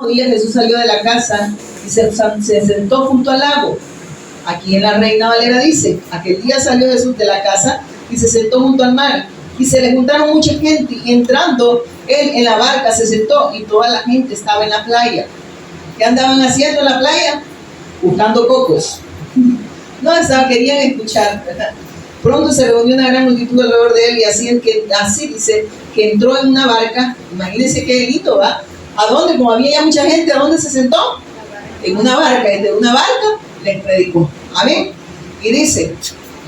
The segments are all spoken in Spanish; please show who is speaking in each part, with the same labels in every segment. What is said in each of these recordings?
Speaker 1: Un día Jesús salió de la casa y se sentó junto al lago. Aquí en la Reina Valera dice, aquel día salió Jesús de la casa y se sentó junto al mar. Y se le juntaron mucha gente y entrando él en la barca se sentó y toda la gente estaba en la playa. ¿Qué andaban haciendo en la playa? Buscando cocos. No, querían escuchar, ¿verdad? Pronto se reunió una gran multitud alrededor de él y así dice que entró en una barca. Imagínense qué delito, ¿va? ¿A dónde? Como había ya mucha gente, ¿a dónde se sentó? En una barca. Y de una barca les predicó. Amén. Y dice,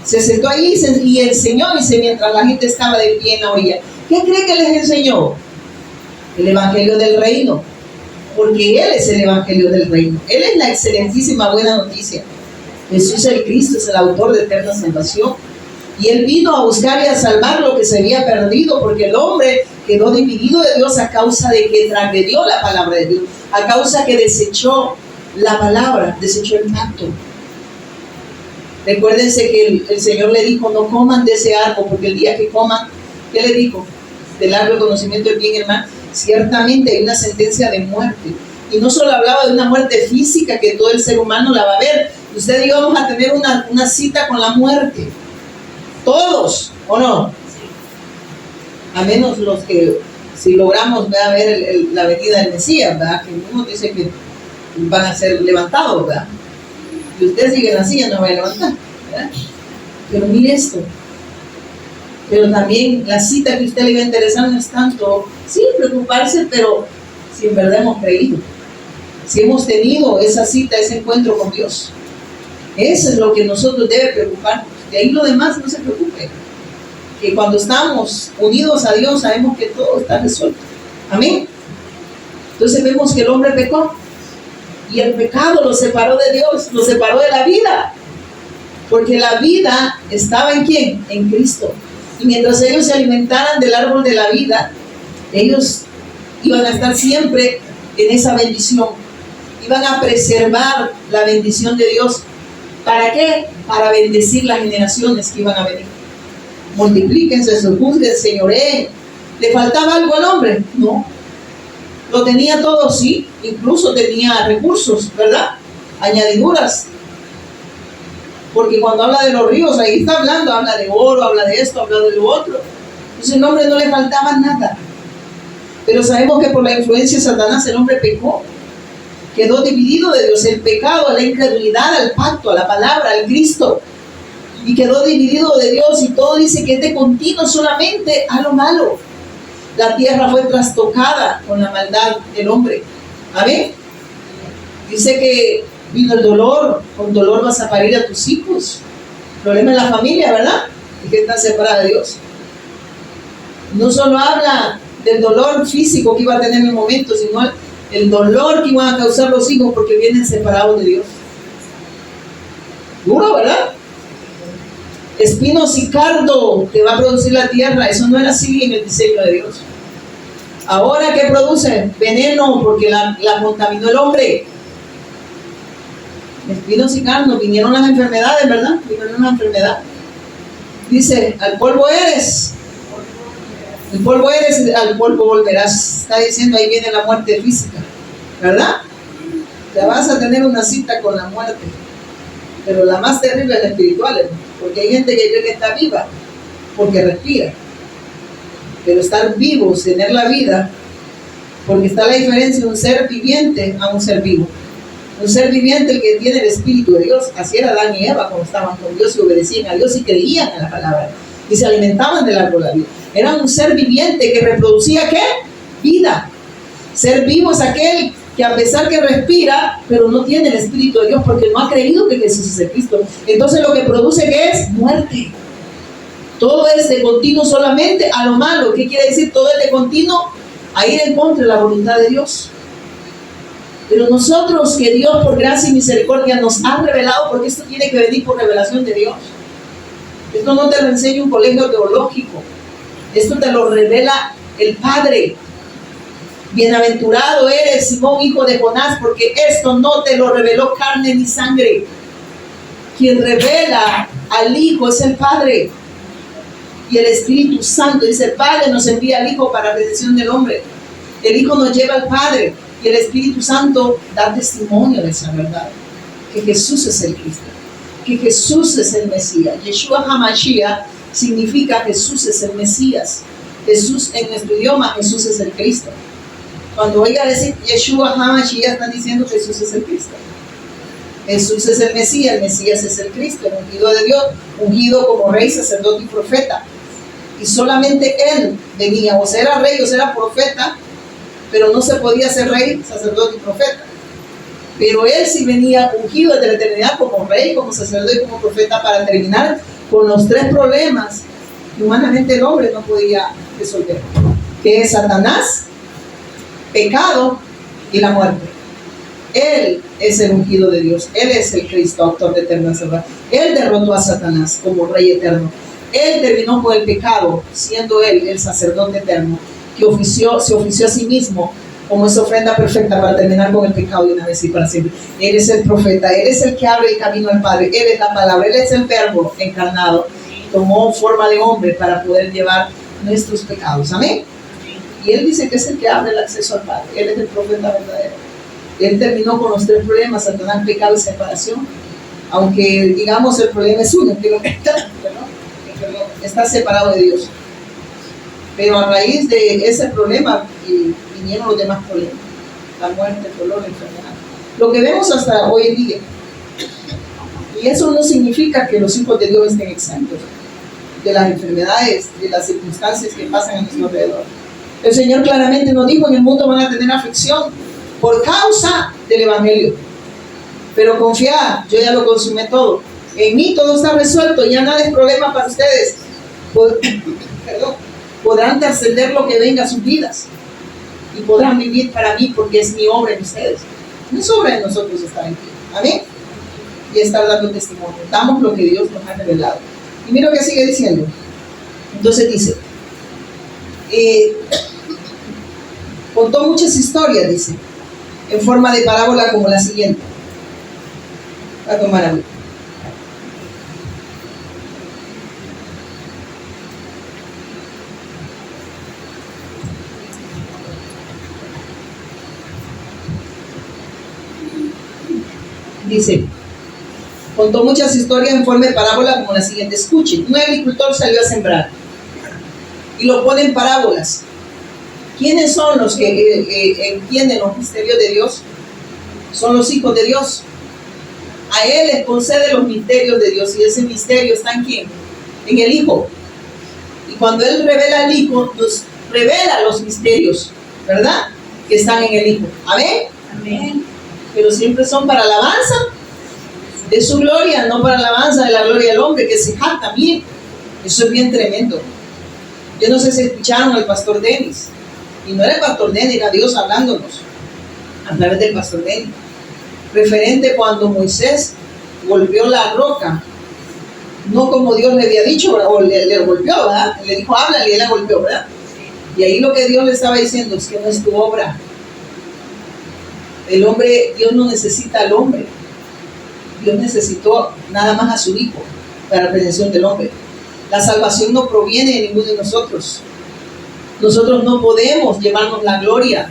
Speaker 1: se sentó allí y enseñó, dice, mientras la gente estaba de pie en la orilla. ¿Qué cree que les enseñó? El evangelio del reino. Porque Él es el evangelio del reino. Él es la excelentísima buena noticia. Jesús el Cristo es el autor de eterna salvación. Y Él vino a buscar y a salvar lo que se había perdido, porque el hombre quedó dividido de Dios a causa de que transgredió la palabra de Dios, a causa que desechó la palabra, desechó el pacto. Recuérdense que el Señor le dijo, no coman de ese árbol, porque el día que coman, ¿qué le dijo? Del árbol del conocimiento del bien y el mal, ciertamente hay una sentencia de muerte. Y no solo hablaba de una muerte física, que todo el ser humano la va a ver. Usted y yo vamos a tener una cita con la muerte. Todos, ¿o no? A menos los que, si logramos ver la venida del Mesías, ¿verdad? Que uno dice que van a ser levantados, ¿verdad? Y usted sigue en la silla, no va a levantar, ¿verdad? Pero mire esto. Pero también la cita que a usted le va a interesar no es tanto, sí, preocuparse, pero si en verdad hemos creído, si hemos tenido esa cita, ese encuentro con Dios. Eso es lo que nosotros debe preocuparnos. De ahí lo demás no se preocupe. Que cuando estamos unidos a Dios sabemos que todo está resuelto. Amén. Entonces vemos que el hombre pecó y el pecado lo separó de Dios, lo separó de la vida, porque la vida estaba ¿en quién? En Cristo. Y mientras ellos se alimentaran del árbol de la vida, ellos iban a estar siempre en esa bendición, iban a preservar la bendición de Dios. ¿Para qué? Para bendecir las generaciones que iban a venir. Multiplíquense, sojuzguen, señoreen. ¿Le faltaba algo al hombre? No. Lo tenía todo, sí. Incluso tenía recursos, ¿verdad? Añadiduras. Porque cuando habla de los ríos, ahí está hablando, habla de oro, habla de esto, habla de lo otro. Entonces el hombre no le faltaba nada. Pero sabemos que por la influencia de Satanás el hombre pecó. Quedó dividido de Dios, el pecado, a la incredulidad, al pacto, a la palabra, al Cristo. Y quedó dividido de Dios y todo dice que es de continuo solamente a lo malo. La tierra fue trastocada con la maldad del hombre. Amén. Dice que vino el dolor, con dolor vas a parir a tus hijos. El problema en la familia, ¿verdad? Y que están separados de Dios. No solo habla del dolor físico que iba a tener en el momento, sino el dolor que iban a causar los hijos porque vienen separados de Dios. Duro, ¿verdad? Espinos y cardo que va a producir la tierra. Eso no era así en el diseño de Dios. Ahora, ¿qué produce? Veneno, porque la contaminó el hombre. Espinos y cardo, vinieron las enfermedades, ¿verdad? Vinieron una enfermedad. Dice, al polvo eres. El polvo eres, al polvo volverás. Está diciendo, ahí viene la muerte física, ¿verdad? Te vas a tener una cita con la muerte. Pero la más terrible es la espiritual, ¿verdad? Porque hay gente que cree que está viva porque respira. Pero estar vivos, tener la vida, porque está la diferencia de un ser viviente a un ser vivo. Un ser viviente, el que tiene el Espíritu de Dios. Así era Adán y Eva cuando estaban con Dios y obedecían a Dios y creían en la palabra y se alimentaban del árbol de la vida. Era un ser viviente que reproducía ¿qué? Vida. Ser vivo es aquel que a pesar que respira, pero no tiene el Espíritu de Dios porque no ha creído que Jesús es el Cristo. Entonces lo que produce ¿qué es? Muerte. Todo es de continuo solamente a lo malo. ¿Qué quiere decir? Todo es de continuo a ir en contra de la voluntad de Dios. Pero nosotros, que Dios por gracia y misericordia nos ha revelado, porque esto tiene que venir por revelación de Dios. Esto no te lo enseña un colegio teológico. Esto te lo revela el Padre. Bienaventurado eres, Simón, hijo de Jonás, porque esto no te lo reveló carne ni sangre. Quien revela al Hijo es el Padre. Y el Espíritu Santo, dice el Padre nos envía al Hijo para la redención del hombre. El Hijo nos lleva al Padre. Y el Espíritu Santo da testimonio de esa verdad, que Jesús es el Cristo, que Jesús es el Mesías. Yeshua HaMashiach significa Jesús es el Mesías. Jesús, en nuestro idioma, Jesús es el Cristo. Cuando oiga decir Yeshua HaMashiach, están diciendo Jesús es el Cristo. Jesús es el Mesías es el Cristo, el ungido de Dios, ungido como rey, sacerdote y profeta. Y solamente Él venía, o sea, era rey, o sea, era profeta, pero no se podía ser rey, sacerdote y profeta. Pero Él sí venía ungido desde la eternidad como rey, como sacerdote y como profeta, para terminar con los tres problemas que humanamente el hombre no podía resolver, que es Satanás, pecado y la muerte. Él es el ungido de Dios. Él es el Cristo, autor de eterna salvación. Él derrotó a Satanás como rey eterno. Él terminó con el pecado, siendo Él el sacerdote eterno, que se ofició a sí mismo como esa ofrenda perfecta para terminar con el pecado de una vez y para siempre. Él es el profeta, Él es el que abre el camino al Padre, Él es la palabra, Él es el verbo encarnado. Tomó forma de hombre para poder llevar nuestros pecados. Amén. Y Él dice que es el que abre el acceso al Padre. Él es el profeta verdadero. Él terminó con los tres problemas: Satanás, pecado y separación. Aunque digamos el problema es uno, que está separado de Dios. Pero a raíz de ese problema vinieron los demás problemas: la muerte, el dolor, la enfermedad. Lo que vemos hasta hoy en día. Y eso no significa que los hijos de Dios estén exentos de las enfermedades, de las circunstancias que pasan a nuestro alrededor. El Señor claramente nos dijo: en el mundo van a tener aflicción por causa del Evangelio. Pero confiad, yo ya lo consumé todo. En mí todo está resuelto, ya nada es problema para ustedes. Podrán trascender lo que venga a sus vidas y podrán vivir para mí, porque es mi obra en ustedes. No es obra de nosotros estar aquí. Amén. Y estar dando testimonio. Damos lo que Dios nos ha revelado. Y mira lo que sigue diciendo. Entonces dice, contó muchas historias, dice, en forma de parábola como la siguiente. Va a tomar agua. Dice, contó muchas historias en forma de parábola como la siguiente. Escuchen, un agricultor salió a sembrar y lo pone en parábolas. ¿Quiénes son los que entienden los misterios de Dios? Son los hijos de Dios. A Él les concede los misterios de Dios, y ese misterio está en ¿quién? En el Hijo. Y cuando Él revela al Hijo, nos revela los misterios, ¿verdad? Que están en el Hijo. ¿Amén? Amén. Pero siempre son para alabanza de su gloria, no para alabanza de la gloria del hombre, que se jacta bien. Eso es bien tremendo. Yo no sé si escucharon al pastor Denis, y no era el pastor Denis, era Dios hablándonos a través del pastor Denis, referente cuando Moisés golpeó la roca, no como Dios le había dicho, o le golpeó, ¿verdad? Le dijo, háblale, y él la golpeó, ¿verdad? Y ahí lo que Dios le estaba diciendo es que no es tu obra. El hombre, Dios no necesita al hombre. Dios necesitó nada más a su Hijo para la redención del hombre. La salvación no proviene de ninguno de nosotros. Nosotros no podemos llevarnos la gloria.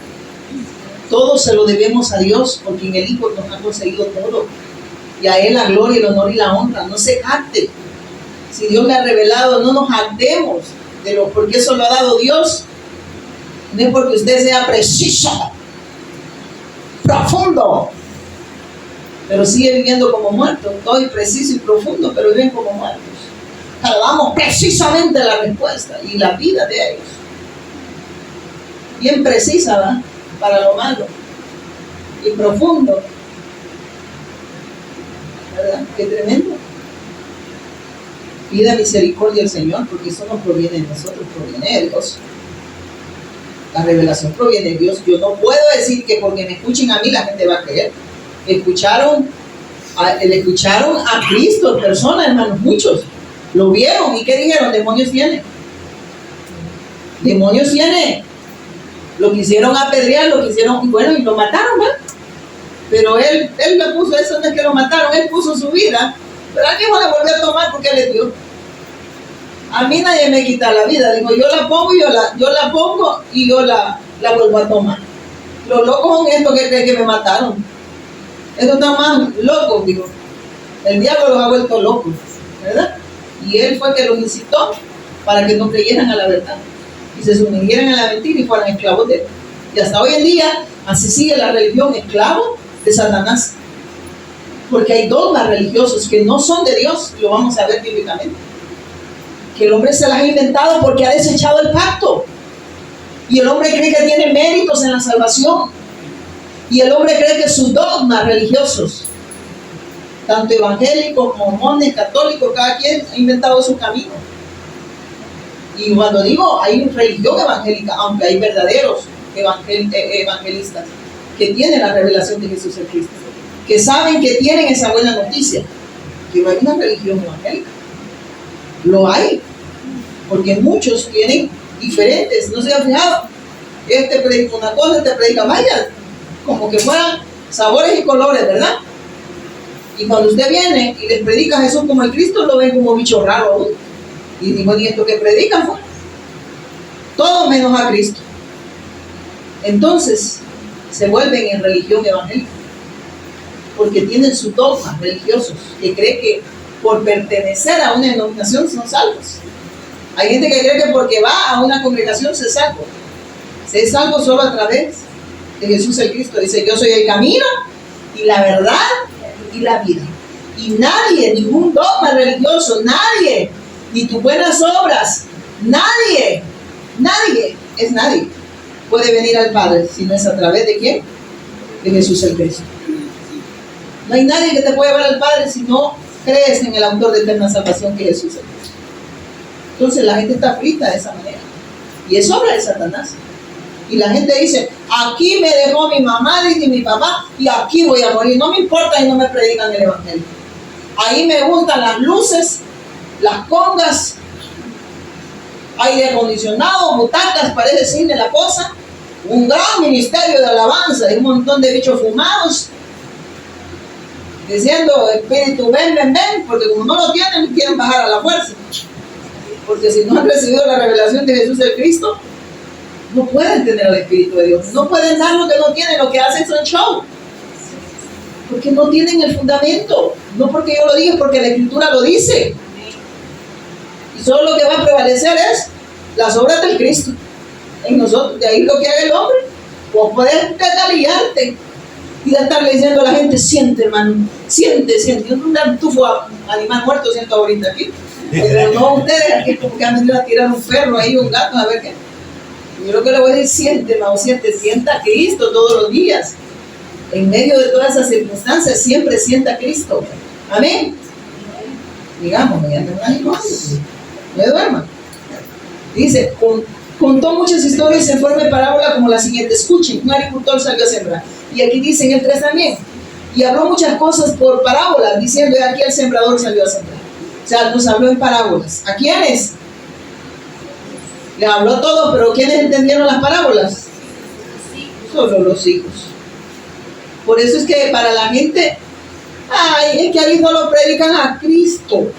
Speaker 1: Todo se lo debemos a Dios, porque en el Hijo nos ha conseguido todo. Y a Él la gloria, el honor y la honra. No se jacte. Si Dios le ha revelado, no nos jactemos de lo, porque eso lo ha dado Dios. No es porque usted sea preciso, profundo, pero sigue viviendo como muerto. Estoy preciso y profundo, pero viven como muertos. Damos precisamente la respuesta y la vida de ellos. Bien precisa, ¿verdad? Para lo malo. Y profundo. ¿Verdad? Qué tremendo. Pida misericordia al Señor, porque eso no proviene de nosotros, proviene de Dios. La revelación proviene de Dios. Yo no puedo decir que porque me escuchen a mí la gente va a creer. Le escucharon a Cristo en persona, hermanos, muchos. Lo vieron y ¿qué dijeron? Demonios tiene. Demonios tiene. Lo quisieron apedrear, lo quisieron, y bueno, y lo mataron, ¿verdad? Pero él le puso, eso no es que lo mataron, él puso su vida, pero alguien la volvió a tomar porque le dio. A mí nadie me quita la vida, digo, yo la pongo y yo la vuelvo a tomar. Los locos son estos que creen que me mataron. Estos están más locos, digo. El diablo los ha vuelto locos, ¿verdad? Y él fue el que los incitó para que no creyeran a la verdad y se sumergieran a la mentira y fueran esclavos de él. Y hasta hoy en día, así sigue la religión, esclavo de Satanás. Porque hay dogmas religiosos que no son de Dios, lo vamos a ver bíblicamente. Que el hombre se las ha inventado porque ha desechado el pacto. Y el hombre cree que tiene méritos en la salvación. Y el hombre cree que sus dogmas religiosos, tanto evangélicos, mormones, católicos, cada quien ha inventado su camino. Y cuando digo, hay una religión evangélica, aunque hay verdaderos evangelistas que tienen la revelación de Jesús el Cristo, que saben que tienen esa buena noticia, que no hay una religión evangélica. Lo hay, porque muchos tienen diferentes, no se han fijado, este predica una cosa, este predica, vaya, como que fueran sabores y colores, ¿verdad? Y cuando usted viene y les predica a Jesús como el Cristo, lo ven como bicho raro aún. Y digo, ¿y esto que predican fue? Todo menos a Cristo. Entonces, se vuelven en religión evangélica. Porque tienen sus dogmas religiosos, que cree que por pertenecer a una denominación son salvos. Hay gente que cree que porque va a una congregación se salva. Se es salvo solo a través de Jesús el Cristo. Dice, yo soy el camino y la verdad y la vida. Y nadie, ningún dogma religioso, nadie, ni tus buenas obras, nadie puede venir al Padre si no es a través de ¿quién? De Jesús el Cristo. No hay nadie que te pueda llevar al Padre si no crees en el autor de eterna salvación, que es Jesús el Cristo. Entonces la gente está frita de esa manera. Y es obra de Satanás. Y la gente dice, aquí me dejó mi mamá y mi papá, y aquí voy a morir. No me importa y no me predican el evangelio. Ahí me gustan las luces, las congas, aire acondicionado, butacas, parece cine la cosa, un gran ministerio de alabanza y un montón de bichos fumados diciendo, espíritu, ven, porque como no lo tienen, quieren bajar a la fuerza. Porque si no han recibido la revelación de Jesús el Cristo, no pueden tener el Espíritu de Dios. No pueden dar lo que no tienen, lo que hacen son show. Porque no tienen el fundamento. No porque yo lo diga, porque la Escritura lo dice. Y solo lo que va a prevalecer es las obras del Cristo en nosotros. De ahí lo que haga el hombre. Vos podés desgalillarte y de estarle diciendo a la gente, siente, hermano, siente. Un tufo animal muerto siento ahorita aquí. Pero no ustedes aquí como que han venido a tirar un perro ahí, un gato, a ver qué. Yo lo que le voy a decir, siente, hermano, sienta a Cristo todos los días. En medio de todas esas circunstancias, siempre sienta a Cristo. Amén. Digamos, mediante un ánimo, no duerman. Dice, contó muchas historias en forma de parábola como la siguiente. Escuchen, un agricultor salió a sembrar. Y aquí dice en el 3 también. Y habló muchas cosas por parábolas, diciendo, aquí el sembrador salió a sembrar. O sea, nos habló en parábolas. ¿A quiénes? Le habló todo, pero ¿quiénes entendieron las parábolas? Solo los hijos. Por eso es que para la gente, ay, es que ahí solo predican a Cristo.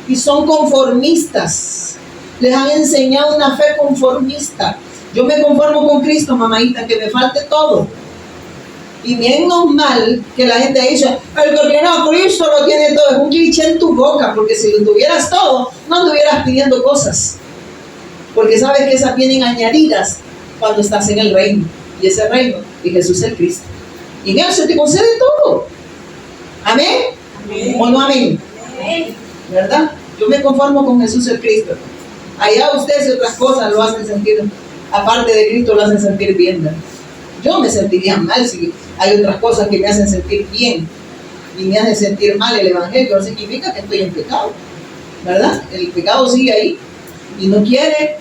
Speaker 1: Y son conformistas. Les han enseñado una fe conformista. Yo me conformo con Cristo, mamadita, que me falte todo. Y bien normal que la gente dice, el que tiene a Cristo lo tiene todo. Es un cliché en tu boca, porque si lo tuvieras todo, no anduvieras pidiendo cosas. Porque sabes que esas vienen añadidas cuando estás en el reino. Y ese reino es Jesús el Cristo. Y en él se te concede todo. ¿Amén? ¿Amén? ¿O no amén? Amén. ¿Verdad? Yo me conformo con Jesús el Cristo. Allá ustedes y otras cosas lo hacen sentir, aparte de Cristo, lo hacen sentir bien, ¿verdad? Yo me sentiría mal si hay otras cosas que me hacen sentir bien y me hacen sentir mal el evangelio. No significa que estoy en pecado, ¿verdad? El pecado sigue ahí y no quiere.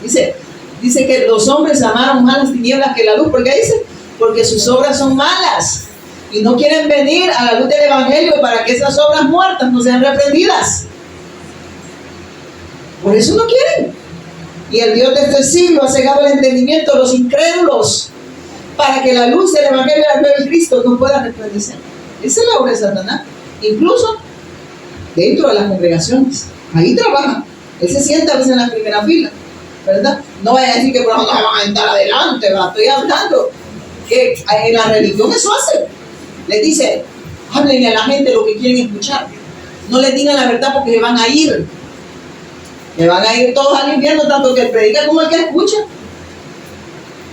Speaker 1: Dice que los hombres amaron más las tinieblas que la luz. ¿Por qué dice? Porque sus obras son malas y no quieren venir a la luz del evangelio para que esas obras muertas no sean reprendidas. Por eso no quieren. Y el Dios de este siglo ha cegado el entendimiento de los incrédulos para que la luz del evangelio de la gloria de Cristo no pueda resplandecer. Esa es la obra de Satanás. Incluso dentro de las congregaciones. Ahí trabaja. Él se sienta a veces en la primera fila, ¿verdad? No vaya a decir que por ejemplo no van a estar adelante, ¿verdad? Estoy hablando que en la religión eso hace. Les dice, háblenle a la gente lo que quieren escuchar. No les digan la verdad porque se van a ir. Se van a ir todos al infierno, tanto que el predica como el que escucha.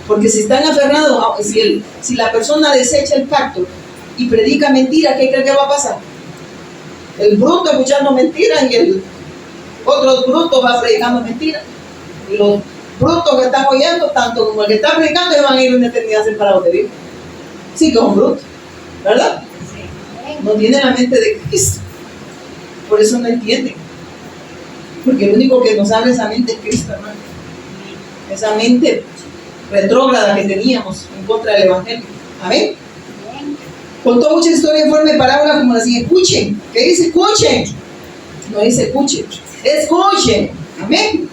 Speaker 1: Porque si están aferrados, si la persona desecha el pacto y predica mentiras, ¿qué cree que va a pasar? El bruto escuchando mentiras y el otro bruto va predicando mentiras. Y los brutos que están oyendo, tanto como el que está predicando, van a ir una eternidad separados de Dios. Sí que es un bruto, ¿verdad? No tiene la mente de Cristo. Por eso no entienden. Porque el único que nos habla esa mente es Cristo, hermano. Esa mente retrógrada que teníamos en contra del Evangelio. Amén. Contó mucha historia en forma de parábola como así. Escuchen. ¿Qué dice? Escuchen. No dice escuchen. Escuchen. Amén.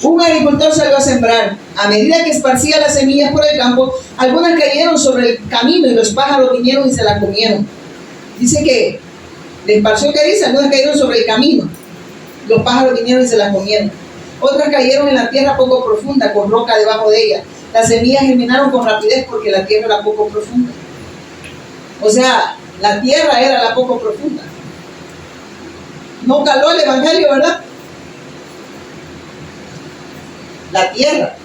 Speaker 1: Un agricultor salió a sembrar. A medida que esparcía las semillas por el campo, algunas cayeron sobre el camino y los pájaros vinieron y se las comieron. Dice que le esparció, ¿qué dice? Algunas cayeron sobre el camino. Los pájaros vinieron y se las comieron. Otras cayeron en la tierra poco profunda, con roca debajo de ella. Las semillas germinaron con rapidez porque la tierra era poco profunda. O sea, la tierra era la poco profunda. No caló el evangelio, ¿verdad? La tierra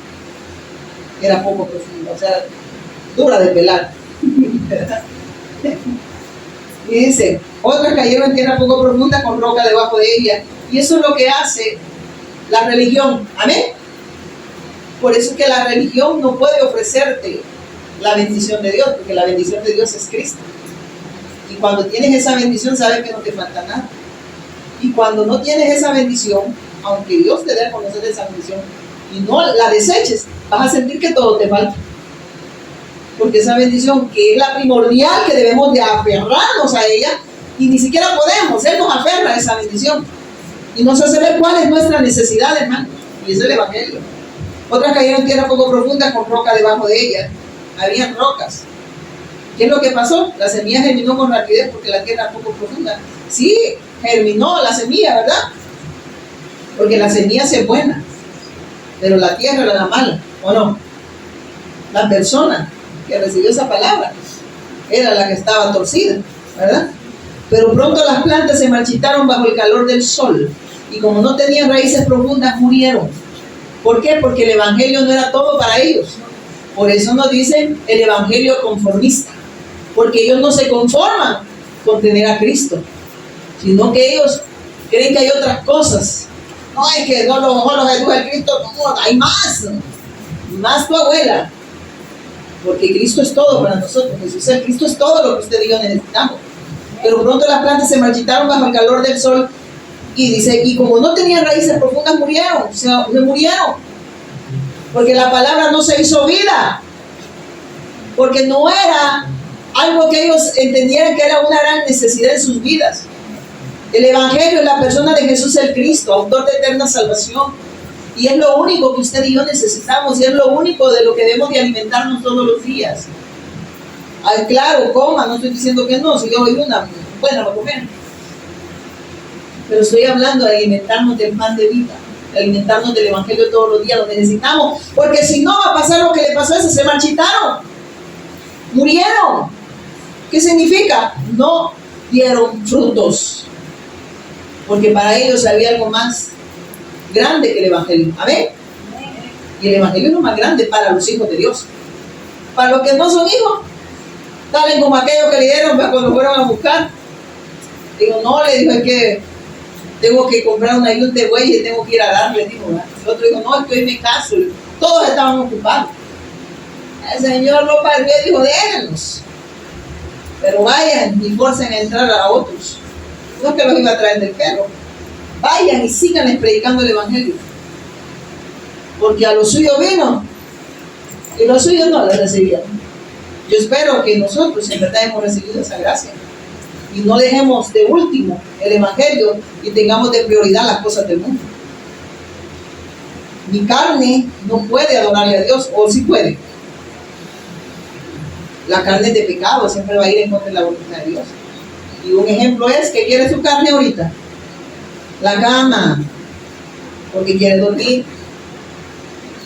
Speaker 1: era poco profunda, o sea, dura de pelar. Y dice, otras cayeron en tierra poco profunda con roca debajo de ella. Y eso es lo que hace la religión. Amén. Por eso es que la religión no puede ofrecerte la bendición de Dios, porque la bendición de Dios es Cristo. Y cuando tienes esa bendición, sabes que no te falta nada. Y cuando no tienes esa bendición, aunque Dios te dé a conocer esa bendición y no la deseches, vas a sentir que todo te falta. Porque esa bendición, que es la primordial, que debemos de aferrarnos a ella, y ni siquiera podemos, Él nos aferra a esa bendición. Y nos hace ver cuál es nuestra necesidad, hermano. Y es el evangelio. Otras cayeron en tierra poco profunda con roca debajo de ellas. Habían rocas. ¿Qué es lo que pasó? La semilla germinó con rapidez porque la tierra era poco profunda. Sí, germinó la semilla, ¿verdad? Porque la semilla es buena, pero la tierra era la mala, ¿o no? La persona que recibió esa palabra era la que estaba torcida, ¿verdad? Pero pronto las plantas se marchitaron bajo el calor del sol y como no tenían raíces profundas, murieron. ¿Por qué? Porque el evangelio no era todo para ellos. Por eso nos dicen el evangelio conformista, porque ellos no se conforman con tener a Cristo, sino que ellos creen que hay otras cosas. No, es que no lo mejor los Jesús el Cristo, no, hay más tu abuela, porque Cristo es todo para nosotros. Jesús el Cristo es todo lo que usted y yo necesitamos. Pero pronto las plantas se marchitaron bajo el calor del sol y dice, y como no tenían raíces profundas, murieron, o sea, se murieron, porque la palabra no se hizo vida, porque no era algo que ellos entendieran que era una gran necesidad en sus vidas. El evangelio es la persona de Jesús el Cristo, autor de eterna salvación, y es lo único que usted y yo necesitamos, y es lo único de lo que debemos de alimentarnos todos los días. Ay, claro, coma, no estoy diciendo que no, si yo doy una buena para comer, pero estoy hablando de alimentarnos del pan de vida, de alimentarnos del evangelio todos los días. Lo necesitamos, porque si no va a pasar lo que le pasó a ese, se marchitaron, murieron. ¿Qué significa? No dieron frutos, porque para ellos había algo más grande que el evangelio. Amén. Y el evangelio es lo más grande para los hijos de Dios. Para los que no son hijos, salen como aquellos que le dieron cuando fueron a buscar. Digo, no, le dijo, es que tengo que comprar una yunta de buey y tengo que ir a darle. Digo, el otro dijo, no, es que hoy me caso. Todos estaban ocupados. El Señor lo parió y dijo, déjenlos, pero vayan y forcen a entrar a otros. No es que los iba a traer del perro. Vayan y sigan predicando el evangelio, porque a los suyos vino y los suyos no les recibieron. Yo espero que nosotros en verdad hemos recibido esa gracia y no dejemos de último el evangelio y tengamos de prioridad las cosas del mundo. Mi carne no puede adorarle a Dios, o sí puede. La carne es de pecado, siempre va a ir en contra de la voluntad de Dios. Y un ejemplo es que quiere su carne ahorita, la cama, porque quiere dormir.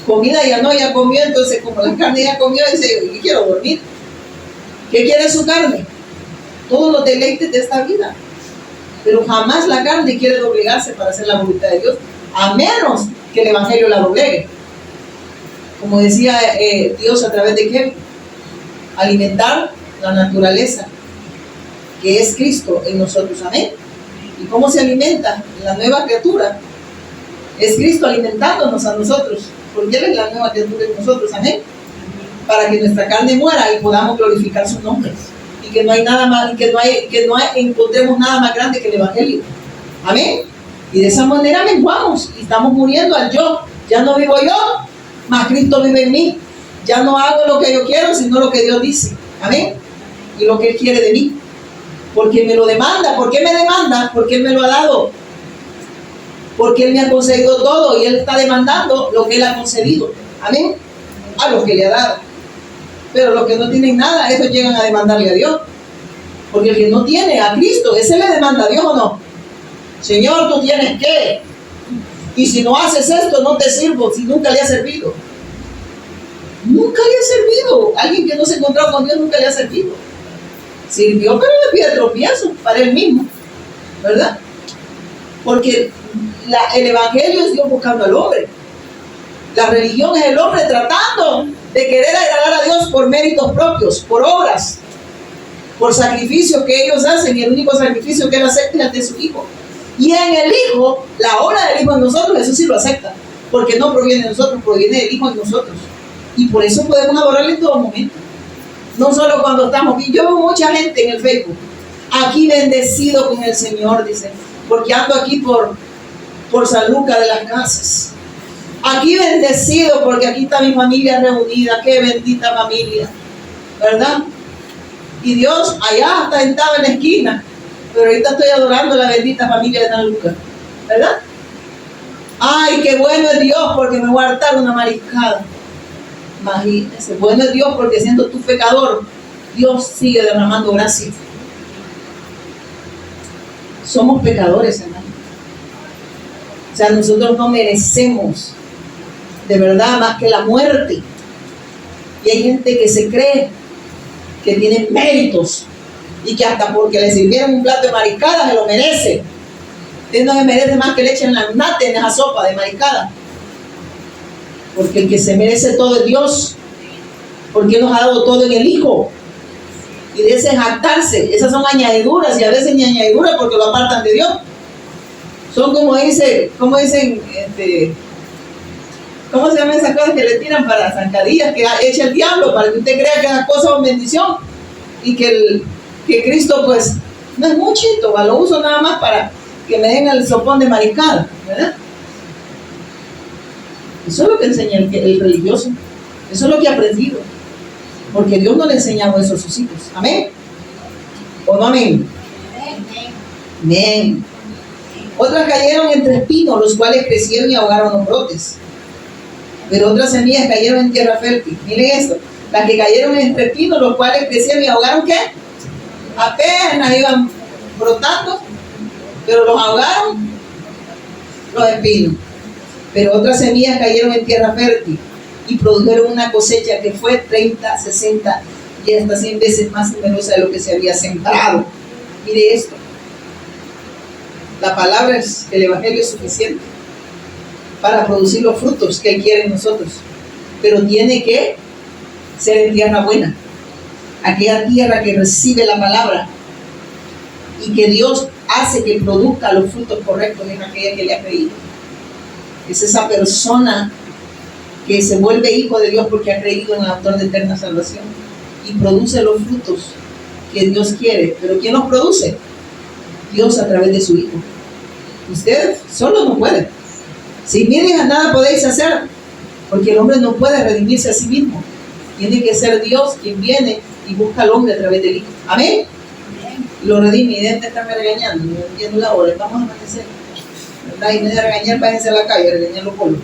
Speaker 1: Comida ya no, ya comió, entonces como la carne ya comió, dice, yo quiero dormir. ¿Qué quiere su carne? Todos los deleites de esta vida. Pero jamás la carne quiere doblegarse para hacer la voluntad de Dios, a menos que el Evangelio la doblegue. Como decía Dios a través de Kevin, alimentar la naturaleza, que es Cristo en nosotros. Amén. ¿Y cómo se alimenta la nueva criatura? Es Cristo alimentándonos a nosotros, porque Él es la nueva criatura en nosotros. Amén. Para que nuestra carne muera y podamos glorificar su nombre. Y que no hay nada más, y que no encontremos nada más grande que el Evangelio. Amén. Y de esa manera menguamos y estamos muriendo al yo. Ya no vivo yo, mas Cristo vive en mí. Ya no hago lo que yo quiero, sino lo que Dios dice. Amén. Y lo que Él quiere de mí. Porque me lo demanda. ¿Por qué me demanda? Porque Él me lo ha dado. Porque Él me ha concedido todo y Él está demandando lo que Él ha concedido. Amén. A lo que le ha dado. Pero los que no tienen nada, esos llegan a demandarle a Dios. Porque el que no tiene a Cristo, ese le demanda a Dios, ¿o no? Señor, tú tienes que. Y si no haces esto, no te sirvo. Si nunca le has servido. Nunca le ha servido. Alguien que no se ha encontrado con Dios nunca le ha servido. Sirvió, pero de pie de tropiezo para él mismo. ¿Verdad? Porque el Evangelio es Dios buscando al hombre. La religión es el hombre tratando de querer agradar a Dios por méritos propios, por obras, por sacrificios que ellos hacen, y el único sacrificio que Él acepta es el de su Hijo. Y en el Hijo, la obra del Hijo en nosotros, eso sí lo acepta, porque no proviene de nosotros, proviene del Hijo en nosotros. Y por eso podemos adorarle en todo momento. No solo cuando estamos bien. Yo veo mucha gente en el Facebook, aquí bendecido con el Señor, dicen, porque ando aquí por San Lucas de las Casas. Aquí bendecido porque aquí está mi familia reunida. Qué bendita familia, ¿verdad? Y Dios allá está sentado en la esquina, pero ahorita estoy adorando a la bendita familia de San Lucas, ¿verdad? Ay, qué bueno es Dios porque me voy a hartar una mariscada. Imagínense, bueno es Dios porque siendo tu pecador, Dios sigue derramando gracia. Somos pecadores, hermano. O sea, nosotros no merecemos de verdad más que la muerte. Y hay gente que se cree que tiene méritos y que hasta porque le sirvieron un plato de mariscada se lo merece. Usted no se merece más que le echen la nata en esa sopa de mariscada. Porque el que se merece todo es Dios, porque Él nos ha dado todo en el Hijo. Y de ese jactarse, esas son añadiduras, y a veces ni añadiduras porque lo apartan de Dios. Son como dicen, ¿cómo se llaman esas cosas que le tiran para zancadillas, que echa el diablo para que usted crea que esas cosas son bendición? Y que Cristo pues no es muchito, lo uso nada más para que me den el sopón de mariscada, ¿verdad? Eso es lo que enseña el religioso. Eso es lo que ha aprendido. Porque Dios no le ha enseñado eso a sus hijos. ¿Amén? ¿O no amén? Amén. Otras cayeron entre espinos, los cuales crecieron y ahogaron los brotes. Pero otras semillas cayeron en tierra fértil. Miren esto. Las que cayeron entre espinos, los cuales crecieron y ahogaron, ¿qué? Apenas iban brotando, pero los ahogaron los espinos. Pero otras semillas cayeron en tierra fértil y produjeron una cosecha que fue 30, 60 y hasta 100 veces más numerosa de lo que se había sembrado. Mire esto. La palabra es, el Evangelio es suficiente para producir los frutos que Él quiere en nosotros. Pero tiene que ser en tierra buena. Aquella tierra que recibe la palabra y que Dios hace que produzca los frutos correctos en aquella que le ha creído. Es esa persona que se vuelve hijo de Dios porque ha creído en el autor de eterna salvación y produce los frutos que Dios quiere. ¿Pero quién los produce? Dios a través de su Hijo. Usted solo no puede. Sin mí a nada podéis hacer, porque el hombre no puede redimirse a sí mismo. Tiene que ser Dios quien viene y busca al hombre a través del Hijo. Amén. Lo redime. Y deben de estarme regañando. No entiendo la hora. Vamos a amanecer. ¿Verdad? Y no de regañar, váyanse a la calle a regañar los pueblos.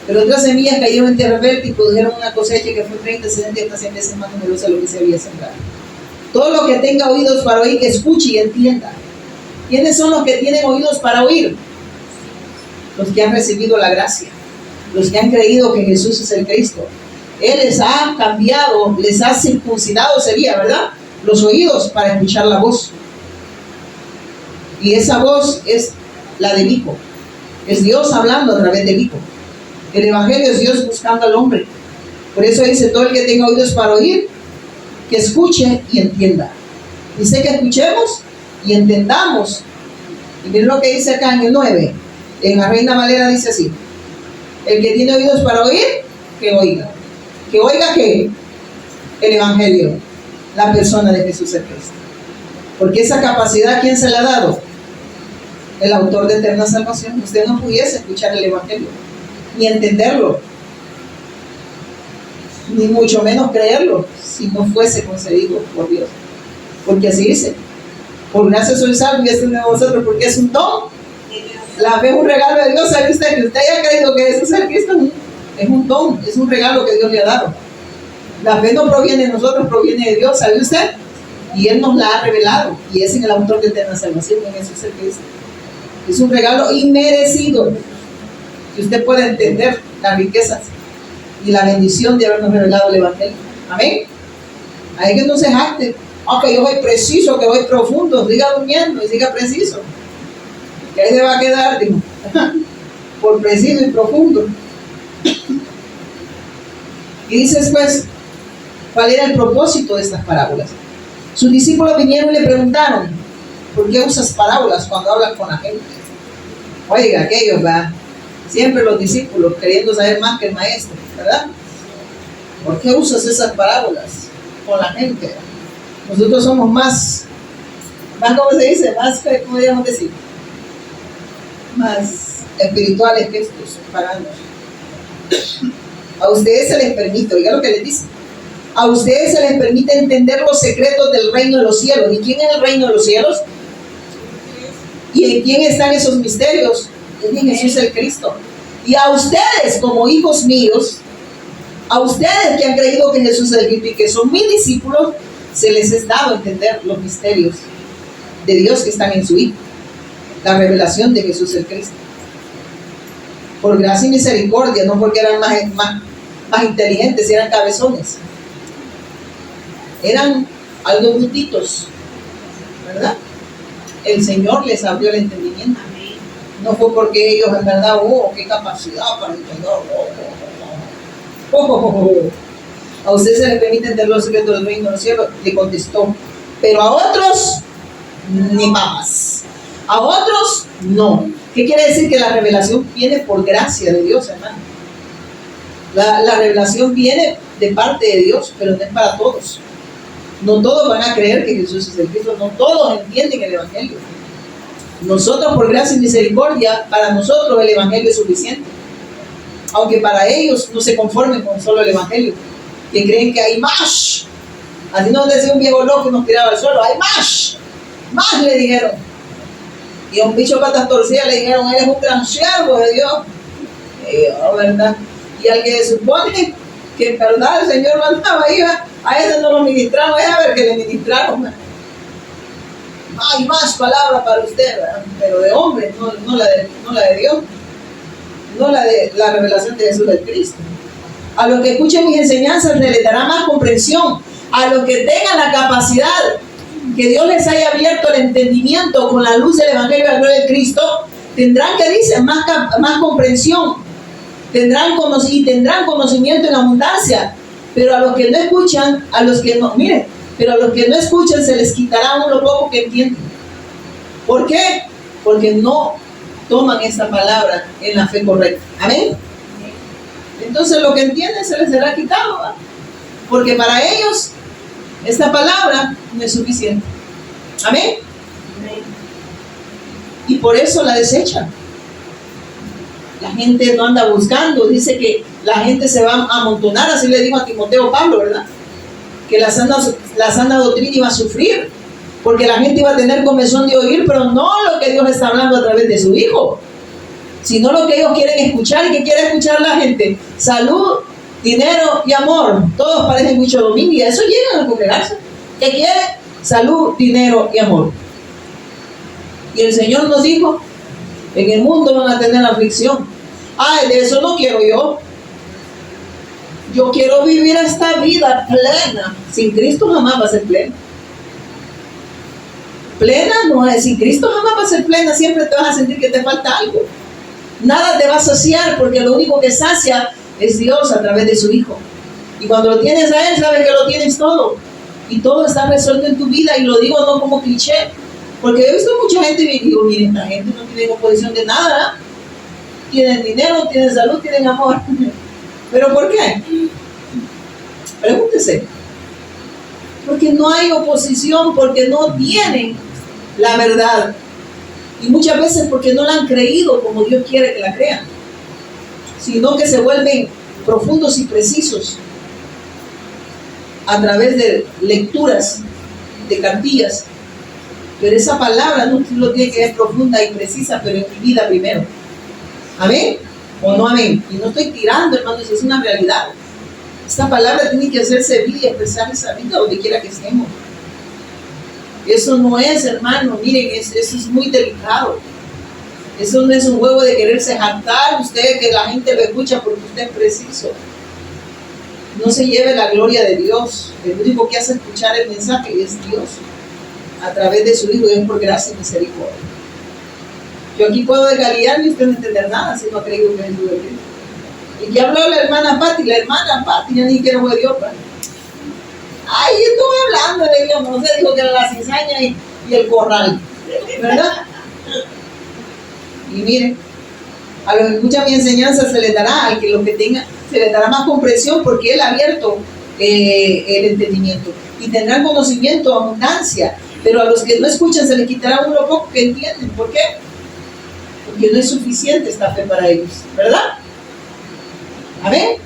Speaker 1: Pero otras semillas cayeron en tierra fértil y produjeron una cosecha que fue 30, 60 y hasta 100 veces más numerosa de lo que se había sembrado. Todo lo que tenga oídos para oír, que escuche y entienda. ¿Quiénes son los que tienen oídos para oír? Los que han recibido la gracia. los que han creído que Jesús es el Cristo. Él les ha cambiado, les ha circuncidado, sería, ¿verdad?, los oídos para escuchar la voz. Y esa voz es la del Hijo. Es Dios hablando a través del Hijo. El Evangelio es Dios buscando al hombre. Por eso dice: todo el que tenga oídos para oír, que escuche y entienda. Dice que escuchemos y entendamos. Y miren lo que dice acá en el 9. En la Reina Valera dice así: el que tiene oídos para oír, que oiga. ¿Que oiga qué? El Evangelio, la persona de Jesús el Cristo. Porque esa capacidad, ¿quién se la ha dado? El autor de eterna salvación. Usted no pudiese escuchar el Evangelio, ni entenderlo, ni mucho menos creerlo, si no fuese concedido por Dios. Porque así dice: por gracia soy salvo y este es de vosotros, porque es un don. La fe es un regalo de Dios. ¿Sabe usted que usted haya creído que Jesús es el Cristo? Es un don, es un regalo que Dios le ha dado. La fe no proviene de nosotros, proviene de Dios, ¿sabe usted? Y Él nos la ha revelado, y es en el autor de eterna salvación, en Jesús el Cristo. Es un regalo inmerecido, que usted pueda entender las riquezas y la bendición de habernos revelado el Evangelio. Amén. Hay que no se jacte: que yo soy preciso, que voy profundo. Siga durmiendo y siga preciso, que ahí se va a quedar, digo, por preciso y profundo. Y dice después cuál era el propósito de estas parábolas. Sus discípulos vinieron y le preguntaron: ¿por qué usas parábolas cuando hablas con la gente? Oiga, aquellos, ¿verdad? Siempre los discípulos queriendo saber más que el maestro, ¿verdad? ¿Por qué usas esas parábolas con la gente? Nosotros somos más, ¿cómo se dice? Más, ¿cómo podríamos decir? Más espirituales que estos paganos. A ustedes se les permite, oiga lo que les dice: a ustedes se les permite entender los secretos del reino de los cielos. ¿Y quién es el reino de los cielos? ¿Y en quién están esos misterios? En Jesús el Cristo. Y a ustedes, como hijos míos, a ustedes que han creído que Jesús es el Cristo y que son mis discípulos, se les es dado entender los misterios de Dios que están en su Hijo, la revelación de Jesús el Cristo. Por gracia y misericordia, no porque eran más inteligentes, eran cabezones, eran algo brutitos, ¿verdad? El Señor les abrió el entendimiento. No fue porque ellos en verdad, qué capacidad para entender. A ustedes se les permite entender los secretos del reino de los cielos. Le contestó: pero a otros ni más. A otros no. ¿Qué quiere decir? Que la revelación viene por gracia de Dios, hermano. La revelación viene de parte de Dios, pero no es para todos. No todos van a creer que Jesús es el Cristo. No todos entienden el Evangelio. Nosotros, por gracia y misericordia, para nosotros el Evangelio es suficiente. Aunque para ellos no se conformen con solo el Evangelio, que creen que hay más. Así nos decía un viejo loco y nos tiraba al suelo: hay más. Más le dijeron. Y a un bicho patas torcidas le dijeron: eres un gran siervo de Dios. ¿Verdad? Y al que supone que en verdad el Señor mandaba, a ese no lo ministraron. Es a ver que le ministraron. Hay más palabras para usted, ¿verdad? Pero de hombre, no la de Dios, no la de la revelación de Jesús del Cristo. A los que escuchen mis enseñanzas se les dará más comprensión. A los que tengan la capacidad, que Dios les haya abierto el entendimiento con la luz del Evangelio de la gloria de Cristo, tendrán, que dicen, más comprensión, tendrán conocimiento en abundancia. Pero a los que no escuchan, pero a los que no escuchan se les quitará aún lo poco que entienden. ¿Por qué? Porque no toman esta palabra en la fe correcta. Amén. Entonces lo que entienden se les será quitado, ¿verdad? Porque para ellos esta palabra no es suficiente. Amén. Y por eso la desechan. La gente no anda buscando. Dice que la gente se va a amontonar. Así le dijo a Timoteo Pablo, ¿verdad? Que la sana doctrina iba a sufrir, porque la gente iba a tener comezón de oír, pero no lo que Dios está hablando a través de su Hijo, sino lo que ellos quieren escuchar. ¿Y qué quiere escuchar la gente? Salud, dinero y amor. Todos parecen mucho domingo y a eso llegan a congregarse. ¿Qué quiere? Salud, dinero y amor. Y el Señor nos dijo: en el mundo van a tener aflicción, Ay, de eso no quiero yo. Yo quiero vivir esta vida plena. Sin Cristo jamás va a ser plena. Plena no es, sin Cristo jamás va a ser plena. Siempre te vas a sentir que te falta algo. Nada te va a saciar, porque lo único que sacia es Dios a través de su Hijo. Y cuando lo tienes a Él, sabes que lo tienes todo. Y todo está resuelto en tu vida. Y lo digo no como cliché, porque he visto mucha gente y digo, miren, esta gente no tiene oposición de nada. Tienen dinero, tienen salud, tienen amor. ¿Pero por qué? Pregúntese. Porque no hay oposición, porque no tienen la verdad. Y muchas veces porque no la han creído como Dios quiere que la crean, sino que se vuelven profundos y precisos a través de lecturas, de cartillas. Pero esa palabra no lo tiene que ser profunda y precisa, pero en mi vida primero. ¿Amén? ¿O no amén? Y no estoy tirando, hermano, eso es una realidad. Esta palabra tiene que hacerse vida y expresar esa vida donde quiera que estemos. Eso no es, hermano, miren, eso es muy delicado. Eso no es un juego de quererse jactar usted, que la gente lo escucha porque usted es preciso. No se lleve la gloria de Dios. El único que hace escuchar el mensaje es Dios, a través de su Hijo, y es por gracia y misericordia. Yo aquí puedo desgaliarme y usted no entender nada si no ha creído que es Jesús de Cristo. Y ya habló la hermana Pati ya ni siquiera fue Dios, ¿verdad? Ay, estuve hablando de Dios, no sé, dijo que era la cizaña y el corral, ¿verdad? Y miren, a los que escuchan mi enseñanza se les dará, al que lo que tenga, se les dará más comprensión, porque Él ha abierto el entendimiento, y tendrán conocimiento, abundancia. Pero a los que no escuchan se les quitará lo poco que entienden. ¿Por qué? Porque no es suficiente esta fe para ellos, ¿verdad? Amén.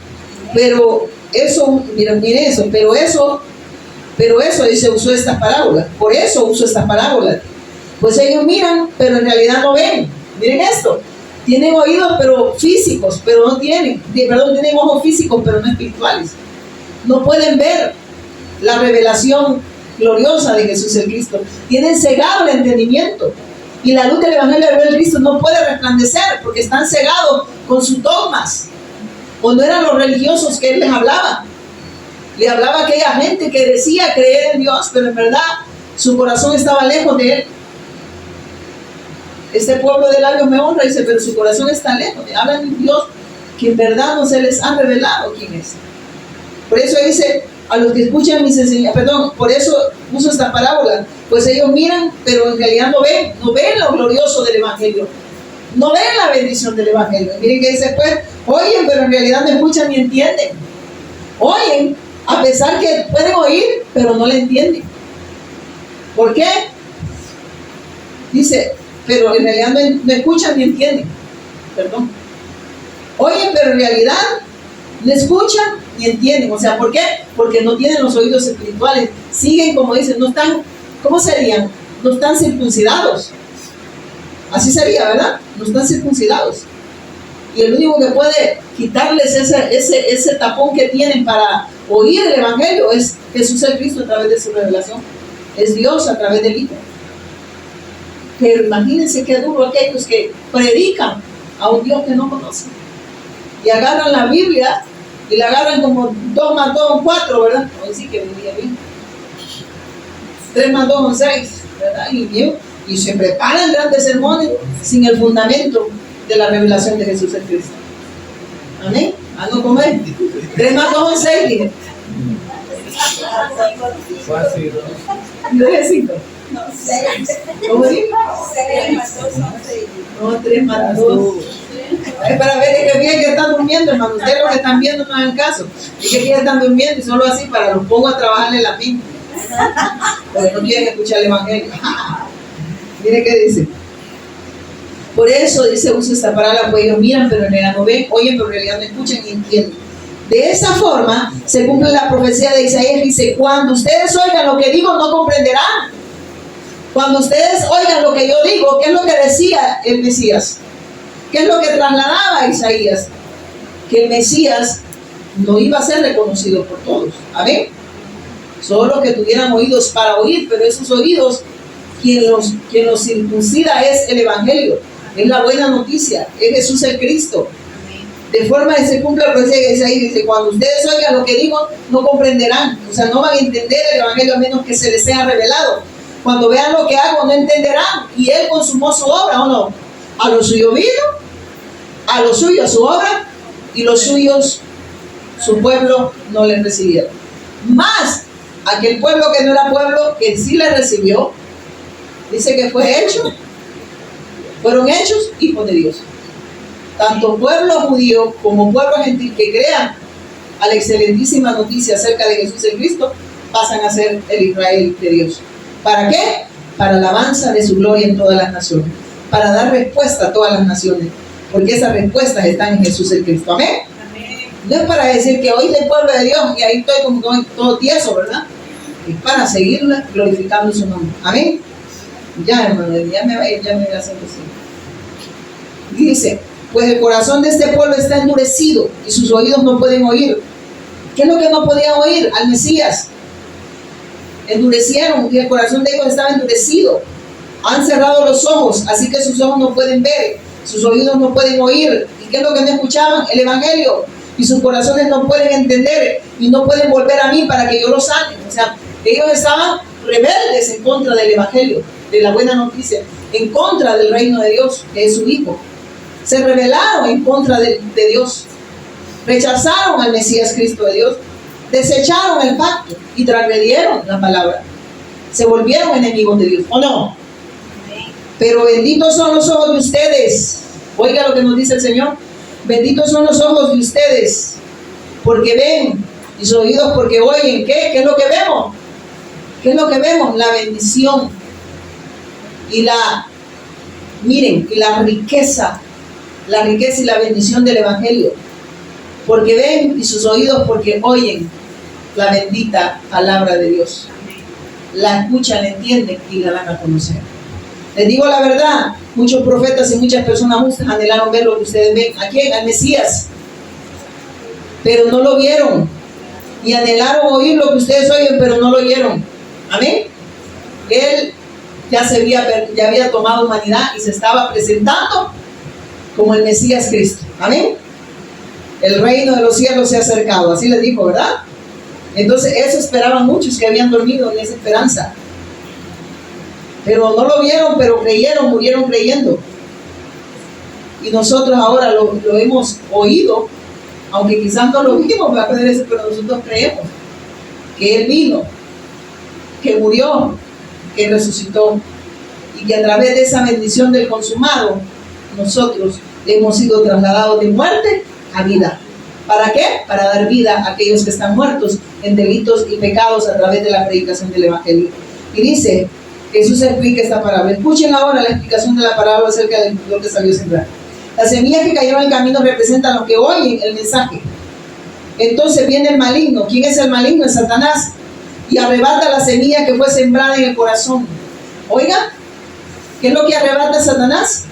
Speaker 1: Pero eso, miren eso, pero eso dice, usó estas parábolas. Por eso uso estas parábolas. Pues ellos miran, pero en realidad no ven. Miren esto. Tienen oídos, pero físicos, pero no tienen. Tienen ojos físicos, pero no espirituales. No pueden ver la revelación gloriosa de Jesús el Cristo. Tienen cegado el entendimiento. Y la luz del Evangelio de Cristo no puede resplandecer porque están cegados con sus dogmas. O no eran los religiosos que Él les hablaba. Le hablaba a aquella gente que decía creer en Dios, pero en verdad su corazón estaba lejos de Él. Este pueblo de labios me honra, dice, pero su corazón está lejos. Hablan de un Dios que en verdad no se les ha revelado quién es. Por eso dice, a los que escuchan mis enseñanzas, por eso uso esta parábola, pues ellos miran, pero en realidad no ven lo glorioso del Evangelio, no ven la bendición del Evangelio. Miren que dice, pues, oyen, pero en realidad no escuchan ni entienden. Oyen, a pesar que pueden oír, pero no le entienden. ¿Por qué? Dice, pero en realidad no escuchan ni entienden. Perdón. Oyen, pero en realidad no escuchan ni entienden. O sea, ¿por qué? Porque no tienen los oídos espirituales. Siguen, como dicen, no están, ¿cómo serían? No están circuncidados. Así sería, ¿verdad? No están circuncidados. Y el único que puede quitarles ese tapón que tienen para oír el Evangelio es Jesús el Cristo a través de su revelación. Es Dios a través del Hijo. Pero imagínense qué duro aquellos que predican a un Dios que no conocen. Y agarran la Biblia y la agarran como 2 más 2 son 4, ¿verdad? Hoy sí que vivía bien. 3 más 2 son 6, ¿verdad? Y se preparan grandes sermones sin el fundamento de la revelación de Jesús el Cristo. Amén. ¿Algo comer? 3 más 2 son 6, dije. ¿Y 2 es 5?
Speaker 2: No, 6.
Speaker 1: ¿Cómo digo?
Speaker 2: 6 más 2 son 6.
Speaker 1: No, 3 más 2. Es para ver que bien que están durmiendo, hermano. Ustedes los que están viendo no hagan caso. Y que bien están durmiendo y solo así para los pongo a trabajarle la mente. Porque no quieren escuchar el Evangelio. Mire qué dice. Por eso dice, usa esta palabra, pues ellos miran pero en realidad no ven, oyen pero en realidad no escuchan ni entienden. De esa forma se cumple la profecía de Isaías, dice, cuando ustedes oigan lo que digo no comprenderán. Cuando ustedes oigan lo que yo digo, ¿qué es lo que decía el Mesías? ¿Qué es lo que trasladaba Isaías? Que el Mesías no iba a ser reconocido por todos. Amén. Solo que tuvieran oídos para oír, pero esos oídos, quien los circuncida es el Evangelio, es la buena noticia, es Jesús el Cristo. De forma que se cumpla la profecía que dice ahí, dice, cuando ustedes oigan lo que digo, no comprenderán. O sea, no van a entender el evangelio a menos que se les sea revelado. Cuando vean lo que hago, no entenderán. Y él consumó su obra, ¿o no? A lo suyo vino, a lo suyo, su obra, y los suyos, su pueblo, no le recibieron. Más, aquel pueblo que no era pueblo, que sí le recibió, dice que fueron hechos hijos de Dios. Tanto pueblo judío como pueblo gentil que crean a la excelentísima noticia acerca de Jesús el Cristo, pasan a ser el Israel de Dios. ¿Para qué? Para alabanza de su gloria en todas las naciones, para dar respuesta a todas las naciones, porque esas respuestas están en Jesús el Cristo. Amén. No es para decir que hoy soy pueblo de Dios y ahí estoy como todo tieso, ¿verdad? Es para seguir glorificando su nombre. Amén. Ya, hermano, ya me voy a hacer así. Dice, pues el corazón de este pueblo está endurecido y sus oídos no pueden oír. ¿Qué es lo que no podían oír? Al Mesías. Endurecieron y el corazón de ellos estaba endurecido. Han cerrado los ojos, así que sus ojos no pueden ver, sus oídos no pueden oír. ¿Y qué es lo que no escuchaban? El evangelio. Y sus corazones no pueden entender y no pueden volver a mí para que yo los sane. O sea, ellos estaban rebeldes en contra del evangelio, de la buena noticia, en contra del reino de Dios, que es su Hijo. Se rebelaron en contra de Dios, rechazaron al Mesías Cristo de Dios, desecharon el pacto y transgredieron la palabra, se volvieron enemigos de Dios, ¿o no? Pero benditos son los ojos de ustedes. Oiga lo que nos dice el Señor: benditos son los ojos de ustedes porque ven, y sus oídos porque oyen. ¿Qué es lo que vemos? ¿Qué es lo que vemos? La bendición y la riqueza y la bendición del evangelio. Porque ven, y sus oídos porque oyen la bendita palabra de Dios. La escuchan, la entienden y la dan a conocer. Les digo la verdad, muchos profetas y muchas personas justas anhelaron ver lo que ustedes ven. ¿A quién? Al Mesías. Pero no lo vieron. Y anhelaron oír lo que ustedes oyen, pero no lo oyeron. Amén. Él ya había tomado humanidad y se estaba presentando como el Mesías Cristo. Amén. El reino de los cielos se ha acercado. Así les dijo, ¿verdad? Entonces eso esperaban muchos que habían dormido en esa esperanza. Pero no lo vieron, pero creyeron, murieron creyendo. Y nosotros ahora lo hemos oído, aunque quizás no lo vimos, pero nosotros creemos que Él vino, que murió, que resucitó, y que a través de esa bendición del consumado, nosotros hemos sido trasladados de muerte a vida. ¿Para qué? Para dar vida a aquellos que están muertos en delitos y pecados a través de la predicación del evangelio. Y dice, Jesús explica esta parábola. Escuchen ahora la explicación de la parábola acerca del lo que salió a sembrar. Las semillas que cayeron en el camino representan los que oyen el mensaje. Entonces viene el maligno. ¿Quién es el maligno? Es Satanás. Y arrebata la semilla que fue sembrada en el corazón. Oiga, ¿qué es lo que arrebata Satanás?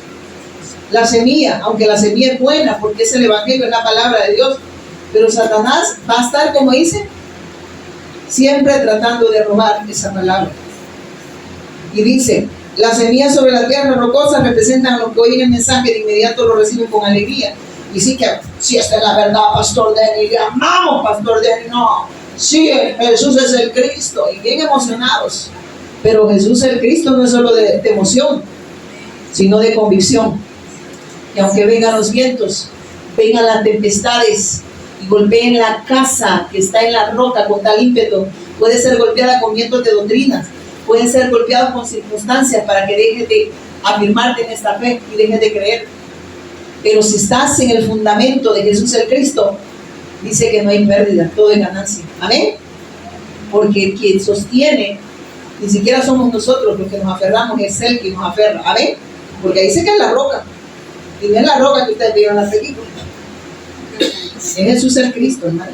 Speaker 1: La semilla, aunque la semilla es buena porque es el evangelio, es la palabra de Dios, pero Satanás va a estar, como dice, siempre tratando de robar esa palabra. Y dice, las semillas sobre la tierra rocosa representan a los que oyen el mensaje, de inmediato lo reciben con alegría. Y sí que, si esta es la verdad, Pastor Denny, le amamos, Pastor Denny, no, sí, Jesús es el Cristo, y bien emocionados. Pero Jesús el Cristo no es solo de emoción, sino de convicción. Y aunque vengan los vientos, vengan las tempestades y golpeen la casa que está en la roca con tal ímpetu, puede ser golpeada con vientos de doctrinas, pueden ser golpeados con circunstancias para que dejes de afirmarte en esta fe y dejes de creer. Pero si estás en el fundamento de Jesús el Cristo, dice que no hay pérdida, todo es ganancia. Amén. Porque quien sostiene, ni siquiera somos nosotros los que nos aferramos, es Él quien nos aferra. Amén. Porque dice que es la roca. Y no es la roca que ustedes vieron en la película. Es Jesús el Cristo, hermano.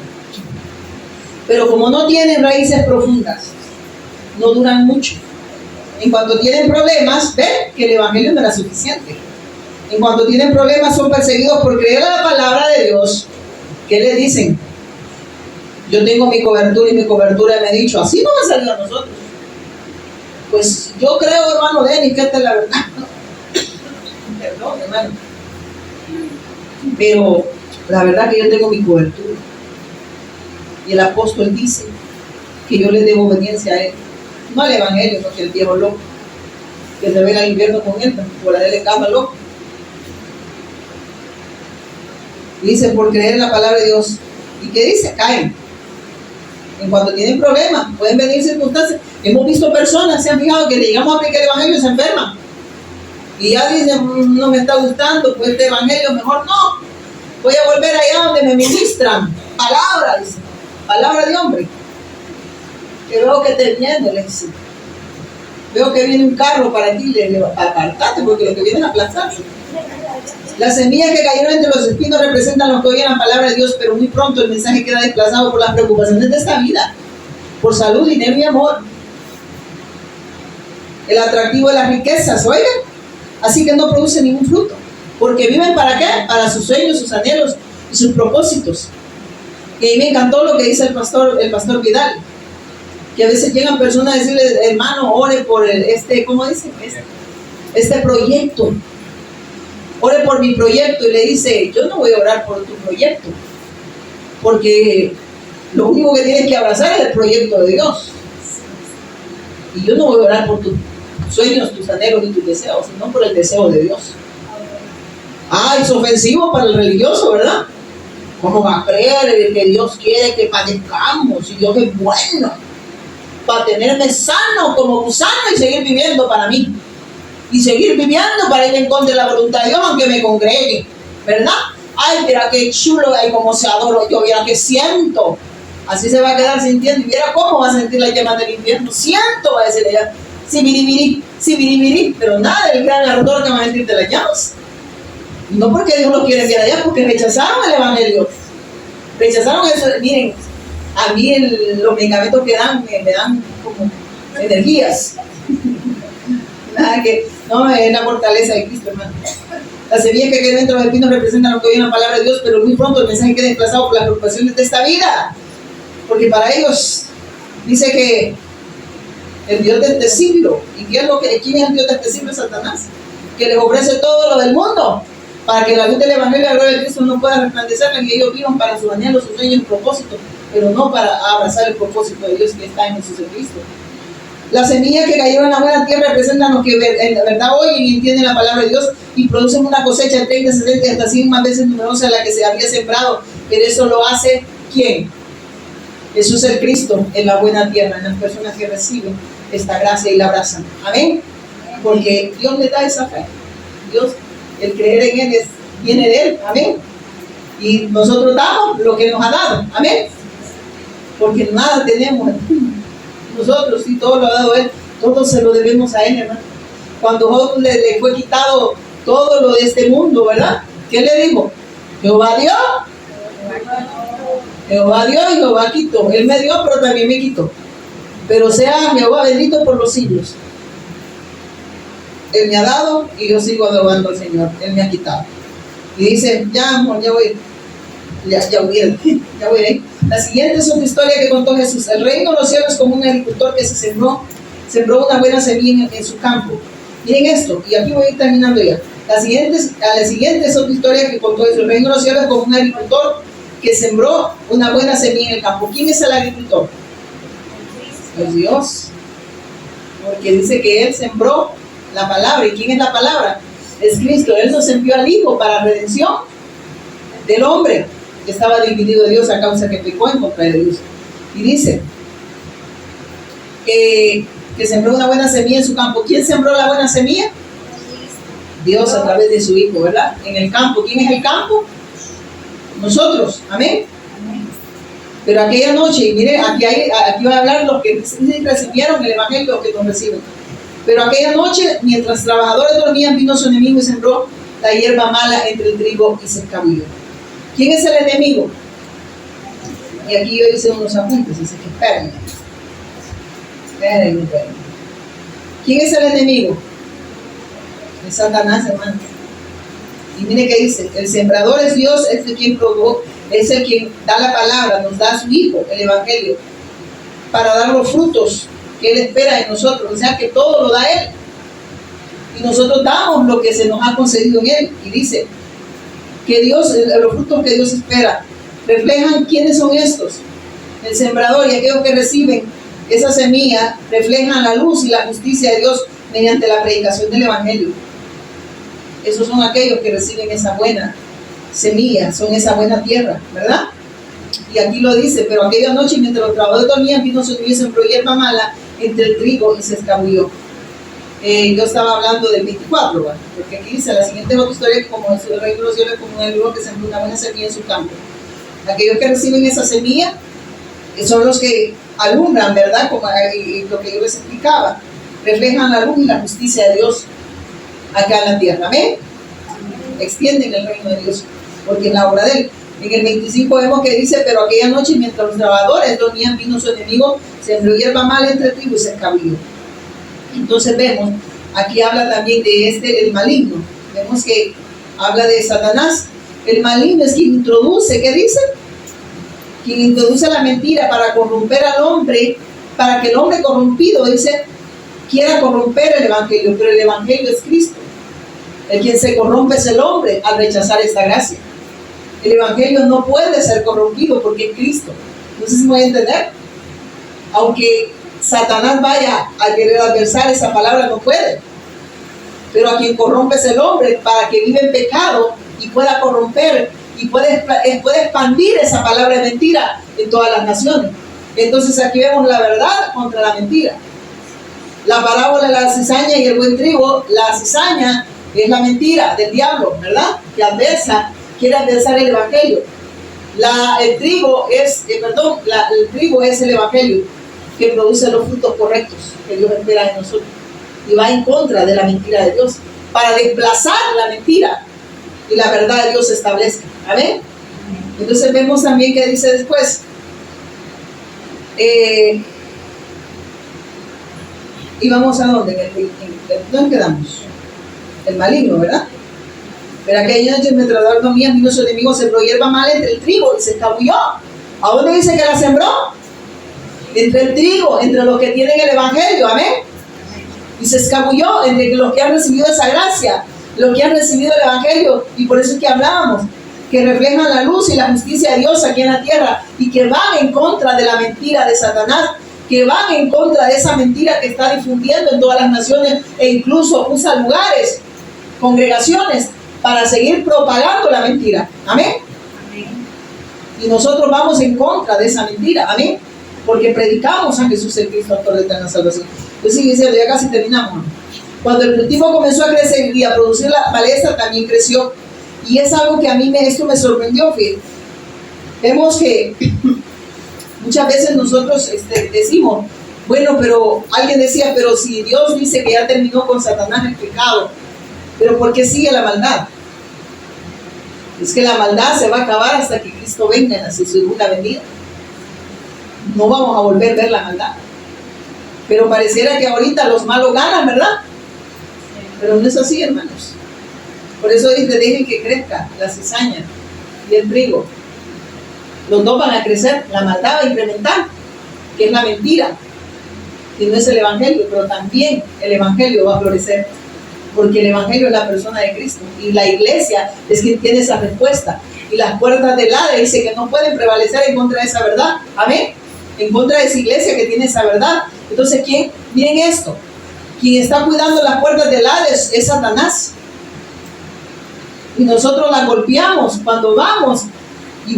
Speaker 1: Pero como no tienen raíces profundas, no duran mucho. En cuanto tienen problemas, ven que el evangelio no era suficiente. En cuanto tienen problemas, son perseguidos por creer a la palabra de Dios. ¿Qué le dicen? Yo tengo mi cobertura y mi cobertura me ha dicho, así no va a salir a nosotros. Pues yo creo, hermano Denis, que esta es la verdad. Perdón, hermano. Pero La verdad que yo tengo mi cobertura. Y el apóstol dice que yo le debo obediencia a él. No al evangelio, no que el viejo loco que se ve al invierno con él, por hacerle cama loco. Dice, por creer en la palabra de Dios. ¿Y qué dice? Caen. En cuanto tienen problemas, pueden venir circunstancias. Hemos visto personas, se han fijado que le llegamos a aplicar el evangelio y se enferman. Y ya dicen, no me está gustando, pues este evangelio mejor no. Voy a volver allá donde me ministran. Palabra, dice. Palabra de hombre. Que veo que te viene, le dice. Veo que viene un carro para ti, apartate, porque lo que viene es aplastarte. Las semillas que cayeron entre los espinos representan lo que oyen la palabra de Dios, pero muy pronto el mensaje queda desplazado por las preocupaciones de esta vida, por salud, dinero y amor. El atractivo de las riquezas, oigan, así que no produce ningún fruto, porque viven ¿para qué? Para sus sueños, sus anhelos y sus propósitos. Y ahí me encantó lo que dice el pastor Vidal, que a veces llegan personas a decirle, hermano, ore por ¿cómo dice? Este proyecto. Ore por mi proyecto. Y le dice, yo no voy a orar por tu proyecto, porque lo único que tienes que abrazar es el proyecto de Dios. Y yo no voy a orar por tus sueños, tus anhelos y tus deseos, sino por el deseo de Dios. Es ofensivo para el religioso, ¿verdad? ¿Cómo va a creer que Dios quiere que padezcamos? Y Dios es bueno para tenerme sano como gusano y seguir viviendo para mí. Y seguir viviendo para ir en contra de la voluntad de Dios, aunque me congregue, ¿verdad? Ay, mira qué chulo, ay, cómo se adoro yo, mira qué siento. Así se va a quedar sintiendo, y mira cómo va a sentir las llamas del infierno. Siento, va a decir ella, sibiribiri, pero nada del gran ardor que va a sentir de las llamas. No porque Dios lo quiere enviar allá, porque rechazaron el evangelio. Rechazaron eso. Miren, a mí los medicamentos que dan, me dan como energías. Nada que, no, es la fortaleza de Cristo, hermano. Las semillas que quedan dentro de los espinos representan lo que oye la palabra de Dios, pero muy pronto el mensaje queda desplazado por las preocupaciones de esta vida. Porque para ellos, dice que el Dios de este siglo, ¿y quién es el Dios de este siglo? Satanás, que les ofrece todo lo del mundo, para que la luz del evangelio de la gloria de Cristo no pueda resplandecer, en que ellos vivan para sus anhelos, sus sueños y propósitos, pero no para abrazar el propósito de Dios que está en Jesucristo. Las semillas que cayeron en la buena tierra representan los que en verdad oyen y entienden la palabra de Dios y producen una cosecha de 30, 70 y hasta 100 más veces numerosa de la que se había sembrado. Pero eso lo hace ¿quién? Jesús el Cristo en la buena tierra, en las personas que reciben esta gracia y la abrazan. Amén. Porque Dios le da esa fe. Dios, el creer en Él viene de Él. Amén. Y nosotros damos lo que nos ha dado. Amén. Porque nada tenemos nosotros, y todo lo ha dado Él, todo se lo debemos a Él, hermano. Cuando Job le fue quitado todo lo de este mundo, ¿verdad? ¿Qué le dijo? Jehová dio, Jehová dio y Jehová quitó. Él me dio, pero también me quitó. Pero sea Jehová bendito por los siglos. Él me ha dado y yo sigo adorando al Señor. Él me ha quitado. Y dice, ya amor, ya voy ahí. La siguiente es una historia que contó Jesús. El reino de los cielos es como un agricultor que sembró una buena semilla en su campo. Miren esto, y aquí voy a ir terminando ya. La siguiente es otra historia que contó Jesús. El reino de los cielos es como un agricultor que sembró una buena semilla en el campo. ¿Quién es el agricultor? Es Dios. Porque dice que Él sembró la palabra. ¿Y quién es la palabra? Es Cristo. Él nos envió al Hijo para redención del hombre que estaba dividido de Dios a causa que pecó en contra de Dios. Y dice que sembró una buena semilla en su campo. ¿Quién sembró la buena semilla? Dios a través de su Hijo, ¿verdad? En el campo. ¿Quién es el campo? Nosotros. Amén. Pero aquella noche, y mire, aquí va a hablar los que recibieron el evangelio, los que nos reciben. Pero aquella noche, mientras trabajadores dormían, vino su enemigo y sembró la hierba mala entre el trigo y se escabulló. ¿Quién es el enemigo? Y aquí yo hice unos apuntes, así que espérenme. ¿Quién es el enemigo? Es Satanás, hermano. Y mire qué dice, el sembrador es Dios, es el quien probó, es el quien da la palabra, nos da a su Hijo, el evangelio, para dar los frutos que Él espera de nosotros. O sea que todo lo da Él. Y nosotros damos lo que se nos ha concedido en Él. Y dice que Dios, los frutos que Dios espera, reflejan quiénes son estos. El sembrador y aquellos que reciben esa semilla reflejan la luz y la justicia de Dios mediante la predicación del Evangelio. Esos son aquellos que reciben esa buena semilla, son esa buena tierra, ¿verdad? Y aquí lo dice: pero aquella noche, mientras los trabajadores dormían, vino su y sembró hierba mala entre el trigo y se escabulló. Yo estaba hablando del 24, ¿verdad? Porque aquí dice: la siguiente es otra historia, que como el reino de los cielos es como un olivo que sembró una buena semilla en su campo. Aquellos que reciben esa semilla son los que alumbran, ¿verdad? Como lo que yo les explicaba, reflejan la luz y la justicia de Dios acá en la tierra. Amén. Extienden el reino de Dios, porque es la obra de Él. En el 25 vemos que dice: pero aquella noche, mientras los trabajadores dormían, vino su enemigo, sembró hierba mala entre el trigo y se escabulló. Entonces vemos, aquí habla también de el maligno. Vemos que habla de Satanás. El maligno es quien introduce, ¿qué dice? Quien introduce la mentira para corromper al hombre, para que el hombre corrompido, dice, quiera corromper el Evangelio, pero el Evangelio es Cristo. El quien se corrompe es el hombre al rechazar esta gracia. El Evangelio no puede ser corrompido porque es Cristo. Entonces, ¿me voy a entender? Aunque Satanás vaya a querer adversar esa palabra, no puede. Pero a quien corrompe es el hombre para que vive en pecado y pueda corromper y puede expandir esa palabra de mentira en todas las naciones. Entonces aquí vemos la verdad contra la mentira. La parábola de la cizaña y el buen trigo. La cizaña es la mentira del diablo, ¿verdad? Que quiere adversar el Evangelio. El trigo es el Evangelio, que produce los frutos correctos que Dios espera de nosotros y va en contra de la mentira de Dios para desplazar la mentira y la verdad de Dios se establezca. Amén. Entonces vemos también que dice después, y vamos a dónde, ¿dónde quedamos? El maligno, ¿verdad? Pero aquella noche, mientras dormían, vino su enemigo, sembró hierba mala entre el trigo y se escabulló. ¿A dónde dice que la sembró? Entre el trigo, entre los que tienen el Evangelio, amén. Y se escabulló entre los que han recibido esa gracia, los que han recibido el Evangelio. Y por eso es que hablábamos, que reflejan la luz y la justicia de Dios aquí en la tierra, y que van en contra de la mentira de Satanás, que van en contra de esa mentira que está difundiendo en todas las naciones, e incluso usa lugares, congregaciones, para seguir propagando la mentira. Amén. Y nosotros vamos en contra de esa mentira. Amén. Porque predicamos a Jesús el Cristo, autor de eterna salvación. Yo sigo diciendo, ya casi terminamos. Cuando el cultivo comenzó a crecer y a producir la maleza, también creció. Y es algo que a mí esto me sorprendió. Fíjate. Vemos que muchas veces nosotros decimos, bueno, pero alguien decía, pero si Dios dice que ya terminó con Satanás el pecado, pero ¿por qué sigue la maldad? Es que la maldad se va a acabar hasta que Cristo venga en su segunda venida. No vamos a volver a ver la maldad. Pero pareciera que ahorita los malos ganan, ¿verdad? Pero no es así, hermanos. Por eso dice, dejen que crezca la cizaña y el trigo. Los dos van a crecer, la maldad va a incrementar, que es la mentira, que no es el Evangelio, pero también el Evangelio va a florecer, porque el Evangelio es la persona de Cristo, y la iglesia es quien tiene esa respuesta, y las puertas del Hades dice que no pueden prevalecer en contra de esa verdad. Amén. En contra de esa iglesia que tiene esa verdad. Entonces, miren esto, quien está cuidando las puertas del Hades es Satanás, y nosotros las golpeamos cuando vamos y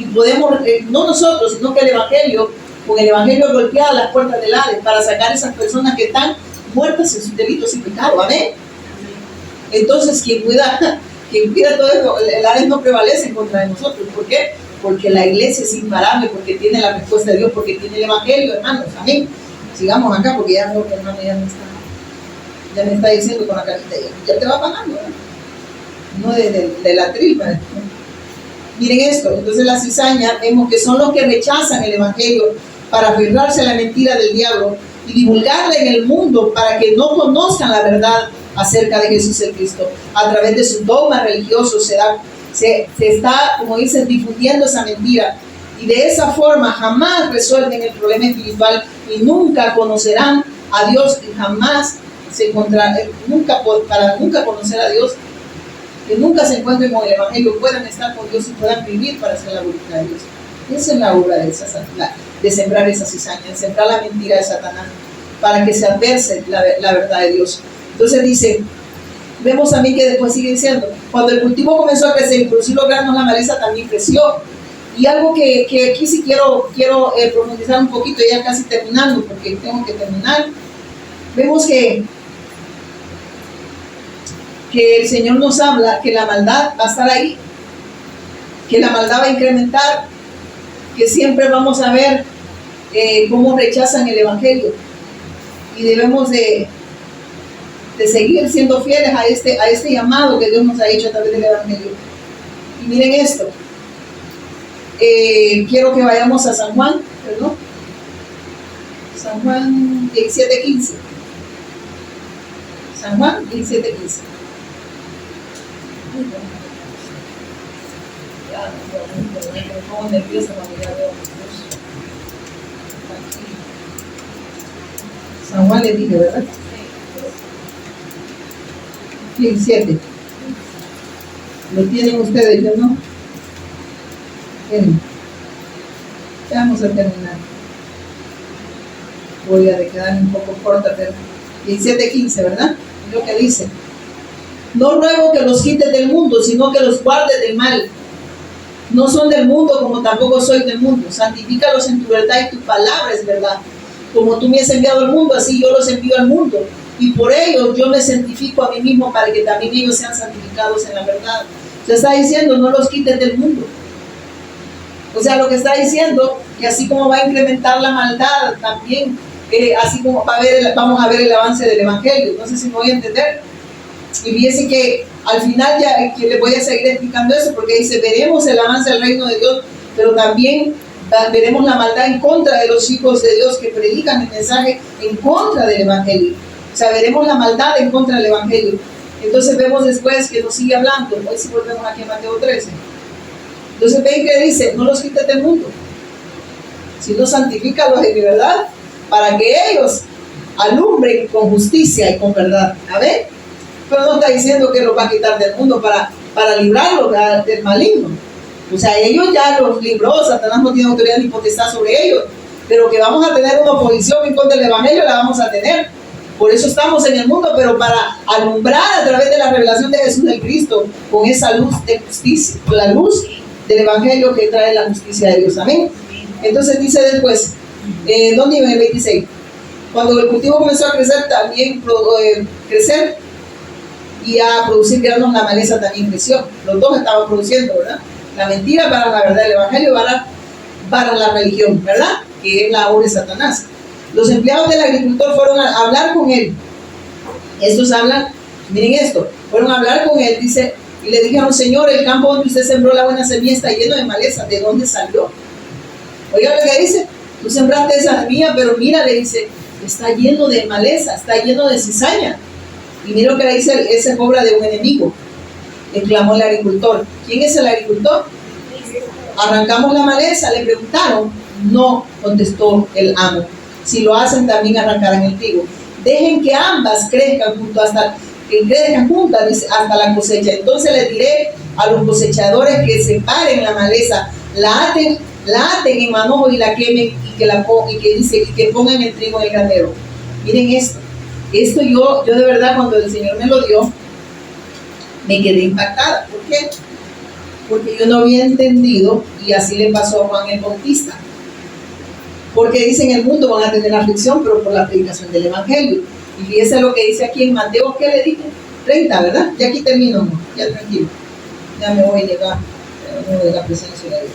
Speaker 1: podemos, no nosotros, sino que el Evangelio, con el Evangelio golpear las puertas del Hades para sacar a esas personas que están muertas en sus delitos y pecados. Amén. Entonces, quien cuida todo esto, el Hades no prevalece en contra de nosotros. ¿Por qué? Porque la iglesia es imparable, porque tiene la respuesta de Dios, porque tiene el Evangelio, hermanos. Amén. Sigamos acá, porque ya veo que hermano ya me está diciendo con la carita, ya te va pagando, ¿verdad? No de la tripa. Miren esto, entonces la cizaña, vemos que son los que rechazan el Evangelio para aferrarse a la mentira del diablo y divulgarla en el mundo para que no conozcan la verdad acerca de Jesús el Cristo. A través de sus dogmas religiosos se está, como dicen, difundiendo esa mentira, y de esa forma jamás resuelven el problema espiritual y nunca conocerán a Dios, y jamás para nunca conocer a Dios que nunca se encuentren con el Evangelio puedan estar con Dios y puedan vivir para hacer la voluntad de Dios. Esa es la obra de sembrar esa cizaña, de sembrar la mentira de Satanás, para que se adverse la verdad de Dios. Entonces dice, vemos también que después sigue diciendo, cuando el cultivo comenzó a crecer y producir los granos, la maleza también creció. Y algo que aquí sí quiero profundizar un poquito, ya casi terminando, porque tengo que terminar. Vemos que el Señor nos habla que la maldad va a estar ahí, que la maldad va a incrementar, que siempre vamos a ver cómo rechazan el Evangelio, y debemos de seguir siendo fieles a este llamado que Dios nos ha hecho a través del Evangelio. Y miren esto, quiero que vayamos a San Juan, ¿no? San Juan 17:15. San Juan 17:15. Me pongo nerviosa cuando ya veo San Juan le dije, ¿verdad? 17. Lo tienen ustedes, yo no. Bien. Ya vamos a terminar. Voy a quedar un poco corta, pero 17:15, ¿verdad? Es lo que dice. No ruego que los quites del mundo, sino que los guardes del mal. No son del mundo, como tampoco soy del mundo. Santifícalos en tu verdad, y tu palabra es verdad. Como tú me has enviado al mundo, así yo los envío al mundo. Y por ello yo me santifico a mí mismo, para que también ellos sean santificados en la verdad. Se está diciendo, no los quites del mundo. O sea, lo que está diciendo, que así como va a incrementar la maldad, también, así como vamos a ver el avance del Evangelio. No sé si me voy a entender. Y fíjense que al final ya que les voy a seguir explicando eso, porque dice, veremos el avance del reino de Dios, pero también veremos la maldad en contra de los hijos de Dios que predican el mensaje en contra del Evangelio. O sea, veremos la maldad en contra del Evangelio. Entonces vemos después que nos sigue hablando. Hoy si volvemos aquí a Mateo 13. Entonces ven que dice, no los quites del mundo, sino santifícalos en mi verdad, para que ellos alumbren con justicia y con verdad. A ver, pero no está diciendo que los va a quitar del mundo para librarlos del maligno. O sea, ellos ya los libró, Satanás no tiene autoridad ni potestad sobre ellos, pero que vamos a tener una oposición en contra del Evangelio, la vamos a tener. Por eso estamos en el mundo, pero para alumbrar a través de la revelación de Jesús del Cristo, con esa luz de justicia, con la luz del Evangelio que trae la justicia de Dios. Amén. Entonces dice después, ¿dónde iba? En el 26. Cuando el cultivo comenzó a crecer, también crecer y a producir granos, la maleza también creció. Los dos estaban produciendo, ¿verdad? La mentira para la verdad, el Evangelio para la religión, ¿verdad? Que es la obra de Satanás. Los empleados del agricultor fueron a hablar con él. Estos hablan, miren esto, fueron a hablar con él, dice, y le dijeron, Señor, el campo donde usted sembró la buena semilla está lleno de maleza, ¿de dónde salió? Oiga lo que dice, tú sembraste esa semilla, pero mira, le dice, está lleno de maleza, está lleno de cizaña. Y mira lo que le dice, esa es obra de un enemigo. Exclamó el agricultor. ¿Quién es el agricultor? Arrancamos la maleza, le preguntaron. No, contestó el amo. Si lo hacen, también arrancarán el trigo. Dejen que ambas crezcan juntas, dice, hasta la cosecha. Entonces les diré a los cosechadores que separen la maleza, la aten en manojo y la quemen, y que pongan el trigo en el granero. Miren esto. Esto yo de verdad, cuando el Señor me lo dio, me quedé impactada. ¿Por qué? Porque yo no había entendido, y así le pasó a Juan el Bautista. Porque dice, en el mundo van a tener aflicción, pero por la predicación del Evangelio. Y fíjese lo que dice aquí en Mateo, ¿qué le dije? 30, ¿verdad? Ya aquí termino, ¿no? Ya tranquilo. Ya me voy a llegar de la presencia de Dios.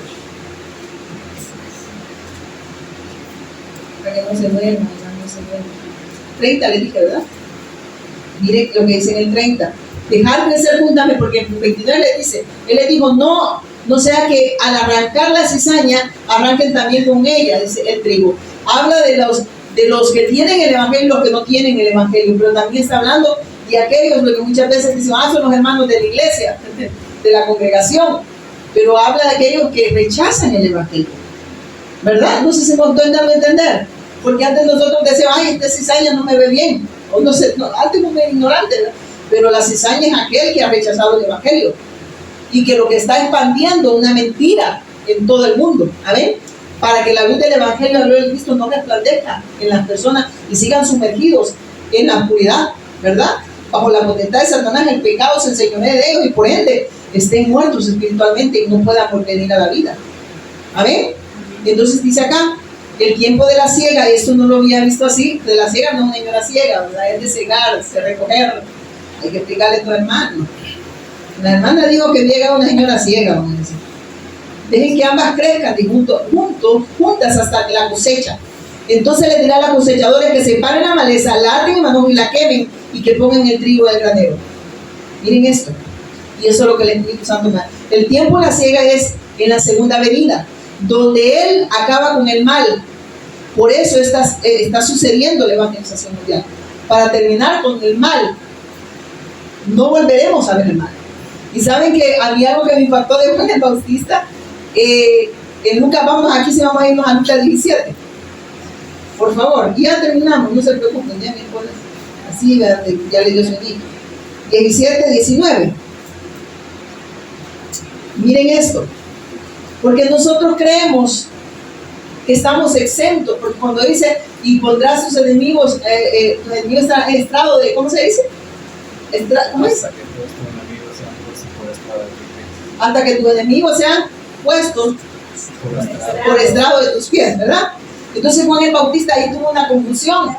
Speaker 1: Para que no se duerma, no se duerma. 30 le dije, ¿verdad? Mire lo que dice en el 30. Dejar crecer juntamente, porque en el 29 le dice, él le dijo, no sea que al arrancar la cizaña, arranquen también con ella, dice el trigo. Habla de los que tienen el Evangelio y los que no tienen el Evangelio, pero también está hablando de aquellos, lo que muchas veces dicen, son los hermanos de la iglesia, de la congregación, pero habla de aquellos que rechazan el Evangelio, ¿verdad? No sé si me estoy dando a entender, porque antes nosotros decíamos, esta cizaña no me ve bien, o no sé, antes no me era ignorante, ¿verdad? pero la cizaña es aquel que ha rechazado el evangelio y que lo que está expandiendo una mentira en todo el mundo. Amén. Para que la luz del evangelio de la gloria de Cristo no resplandezca en las personas y sigan sumergidos en la oscuridad, ¿verdad? Bajo la potestad de Satanás, el pecado se enseñoree de ellos y por ende estén muertos espiritualmente y no puedan volver a la vida. Amén. Entonces dice acá, el tiempo de la siega, y esto no lo había visto así, de la siega no es una señora ciega, ¿verdad? Es de cegar, de recoger. Hay que explicarle a tu hermano. La hermana dijo que llega una señora ciega, vamos a decir. Dejen que ambas crezcan y juntas hasta la cosecha. Entonces le dirá a los cosechadores que separen la maleza, la aten y la quemen y que pongan el trigo del granero. Miren esto. Y eso es lo que el Espíritu Santo me da. El tiempo de la siega es en la segunda venida, donde Él acaba con el mal. Por eso está sucediendo la evangelización mundial. Para terminar con el mal, no volveremos a ver el mal. Y saben que había algo que me impactó de Juan el Bautista. En Lucas, vamos a irnos a Lucas 17. Por favor, ya terminamos, no se preocupen, ya me pones así, ya le dio su hijo. 17, 19. Miren esto, porque nosotros creemos que estamos exentos, porque cuando dice, y pondrá sus enemigos, tus enemigos están en estrado de, ¿cómo se dice? ¿Cómo es? Hasta que tus enemigos sean puestos por estrado de tus pies, ¿verdad? Entonces Juan el Bautista ahí tuvo una confusión,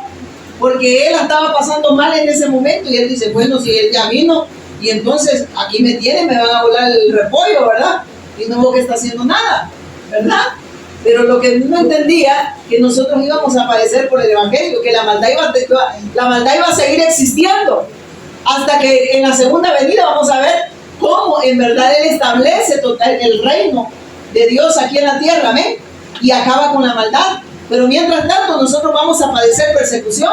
Speaker 1: porque él estaba pasando mal en ese momento, y él dice, bueno, si él ya vino, y entonces aquí me tienen, me van a volar el repollo, ¿verdad? Y no veo que está haciendo nada, ¿verdad? Pero lo que no entendía, que nosotros íbamos a padecer por el evangelio, que la maldad iba a seguir existiendo, hasta que en la segunda venida vamos a ver cómo en verdad Él establece el reino de Dios aquí en la tierra, amén, y acaba con la maldad. Pero mientras tanto nosotros vamos a padecer persecución.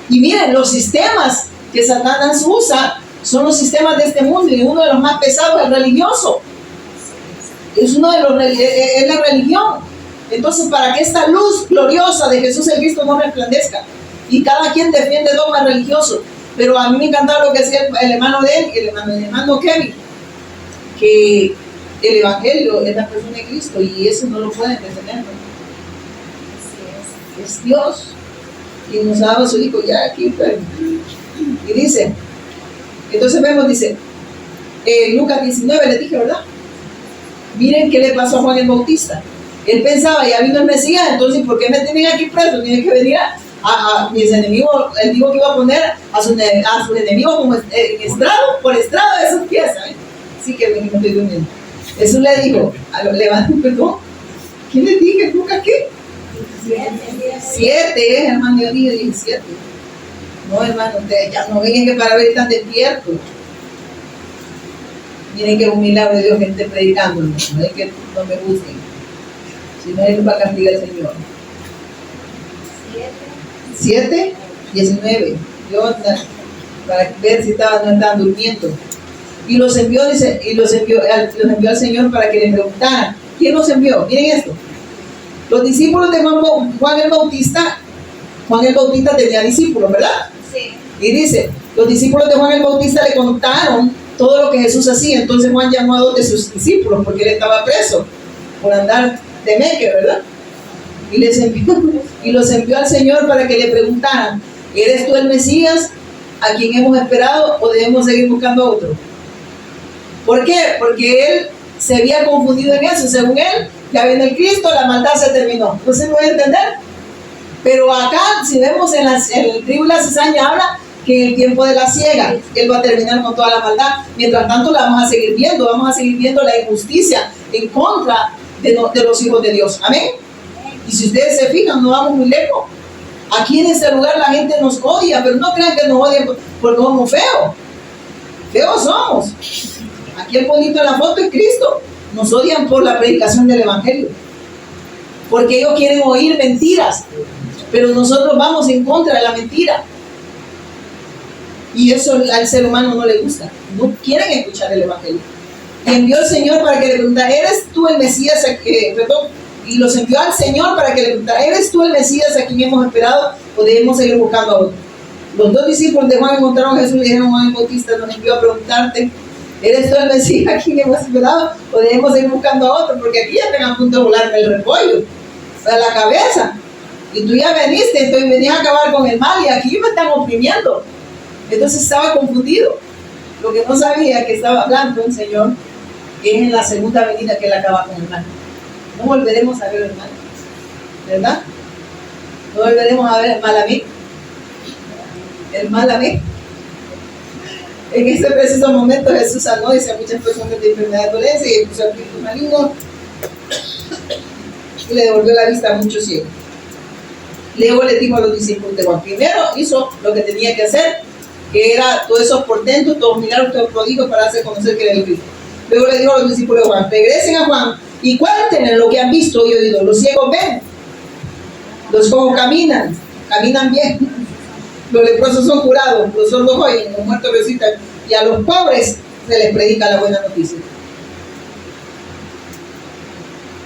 Speaker 1: Y miren, los sistemas que Satanás usa son los sistemas de este mundo, y uno de los más pesados es el religioso. Es la religión. Entonces, para que esta luz gloriosa de Jesús el Cristo no resplandezca, y cada quien defiende dogmas religiosos, pero a mí me encantaba lo que decía el hermano de él, el hermano Kevin, que el evangelio es la persona de Cristo, y eso no lo pueden detener, ¿no? Es Dios quien nos ha dado a su hijo ya aquí, pues. Y dice, entonces vemos, dice Lucas 19, les dije, ¿verdad? Miren qué le pasó a Juan el Bautista. Él pensaba, ya vino el Mesías, entonces ¿por qué me tienen aquí preso? Tienen que venir a mis enemigos. Él dijo que iba a poner a sus enemigos como por estrado de sus pies, ¿sabes? Sí, que me estoy durmiendo. Jesús le dijo, perdón, ¿quién le dije? ¿Lucas qué? 7, hermano, yo dije 17. No, hermano, ustedes ya no vengan que para ver están despiertos. Miren que es un milagro de Dios que esté predicando, no es que no me busquen, sino es para castigar al Señor. 7, 19. Yo, para ver si no estaban durmiendo. Y los envió, dice, los envió al Señor para que le preguntaran. ¿Quién los envió? Miren esto. Los discípulos de Juan el Bautista tenía discípulos, ¿verdad?
Speaker 2: Sí.
Speaker 1: Y dice, los discípulos de Juan el Bautista le contaron todo lo que Jesús hacía. Entonces Juan llamó a 2 de sus discípulos, porque él estaba preso por andar de meque, ¿verdad? Y los envió al Señor para que le preguntaran, ¿eres tú el Mesías a quien hemos esperado o debemos seguir buscando a otro? ¿Por qué? Porque él se había confundido en eso. Según él, ya viene el Cristo, la maldad se terminó. Entonces no voy a entender. Pero acá, si vemos en el tribu y la cizaña, habla que en el tiempo de la siega, Él va a terminar con toda la maldad. Mientras tanto, la vamos a seguir viendo la injusticia en contra de los hijos de Dios. Amén. Y si ustedes se fijan, no vamos muy lejos. Aquí en este lugar la gente nos odia, pero no crean que nos odian porque somos feos. Feos somos. Aquí el bonito en la foto es Cristo. Nos odian por la predicación del evangelio, porque ellos quieren oír mentiras, pero nosotros vamos en contra de la mentira, y eso al ser humano no le gusta. No quieren escuchar el evangelio. Y envió el Señor para que le preguntara, ¿eres tú el Mesías? Y los envió al Señor para que le preguntara, ¿eres tú el Mesías a quien hemos esperado o debemos seguir buscando a otro? Los dos discípulos de Juan encontraron a Jesús y dijeron: Juan el Bautista nos envió a preguntarte, ¿eres tú el Mesías a quien hemos esperado? O debemos ir buscando a otro, porque aquí ya están a punto de volarme el repollo a la cabeza. Y tú ya veniste, entonces venías a acabar con el mal y aquí me están oprimiendo. Entonces estaba confundido. Lo que no sabía que estaba hablando un Señor, que es en la segunda venida que Él acaba con el mal. No volveremos a ver el mal, ¿verdad? No volveremos a ver el mal a mí. El mal a mí. En ese preciso momento Jesús sanó, dice, a muchas personas de enfermedad de dolencia y puso al espíritu maligno y le devolvió la vista a muchos ciegos. Luego le dijo a los discípulos de Juan, primero hizo lo que tenía que hacer, que era todos esos portentos, todos milagros, todos prodigios para hacer conocer que era el Cristo. Luego le dijo a los discípulos de Juan, regresen a Juan y cuéntenle lo que han visto y oído. Los ciegos ven, los cojos caminan bien, los leprosos son curados, los sordos oyen, los muertos resucitan, y a los pobres se les predica la buena noticia.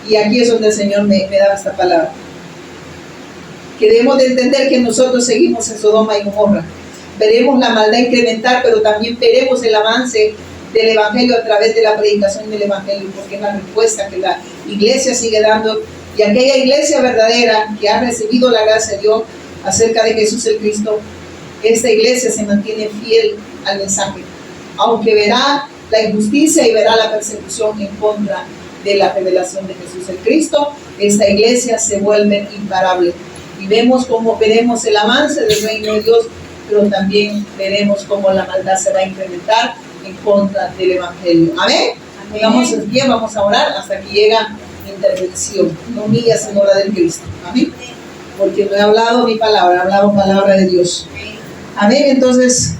Speaker 1: Y aquí es donde el Señor me da esta palabra. Que debemos de entender que nosotros seguimos en Sodoma y Gomorra. Veremos la maldad incrementar, pero también veremos el avance del Evangelio a través de la predicación del Evangelio, porque es la respuesta que la iglesia sigue dando. Y aquella iglesia verdadera que ha recibido la gracia de Dios acerca de Jesús el Cristo, esta iglesia se mantiene fiel al mensaje, aunque verá la injusticia y verá la persecución en contra de la revelación de Jesús el Cristo. Esta iglesia se vuelve imparable y veremos el avance del reino de Dios, pero también veremos cómo la maldad se va a incrementar en contra del Evangelio. Amén. Vamos en pie, vamos a orar hasta que llega mi intervención. No mía, sino la del Cristo. Amén. Porque no he hablado mi palabra, he hablado palabra de Dios. Amén. Entonces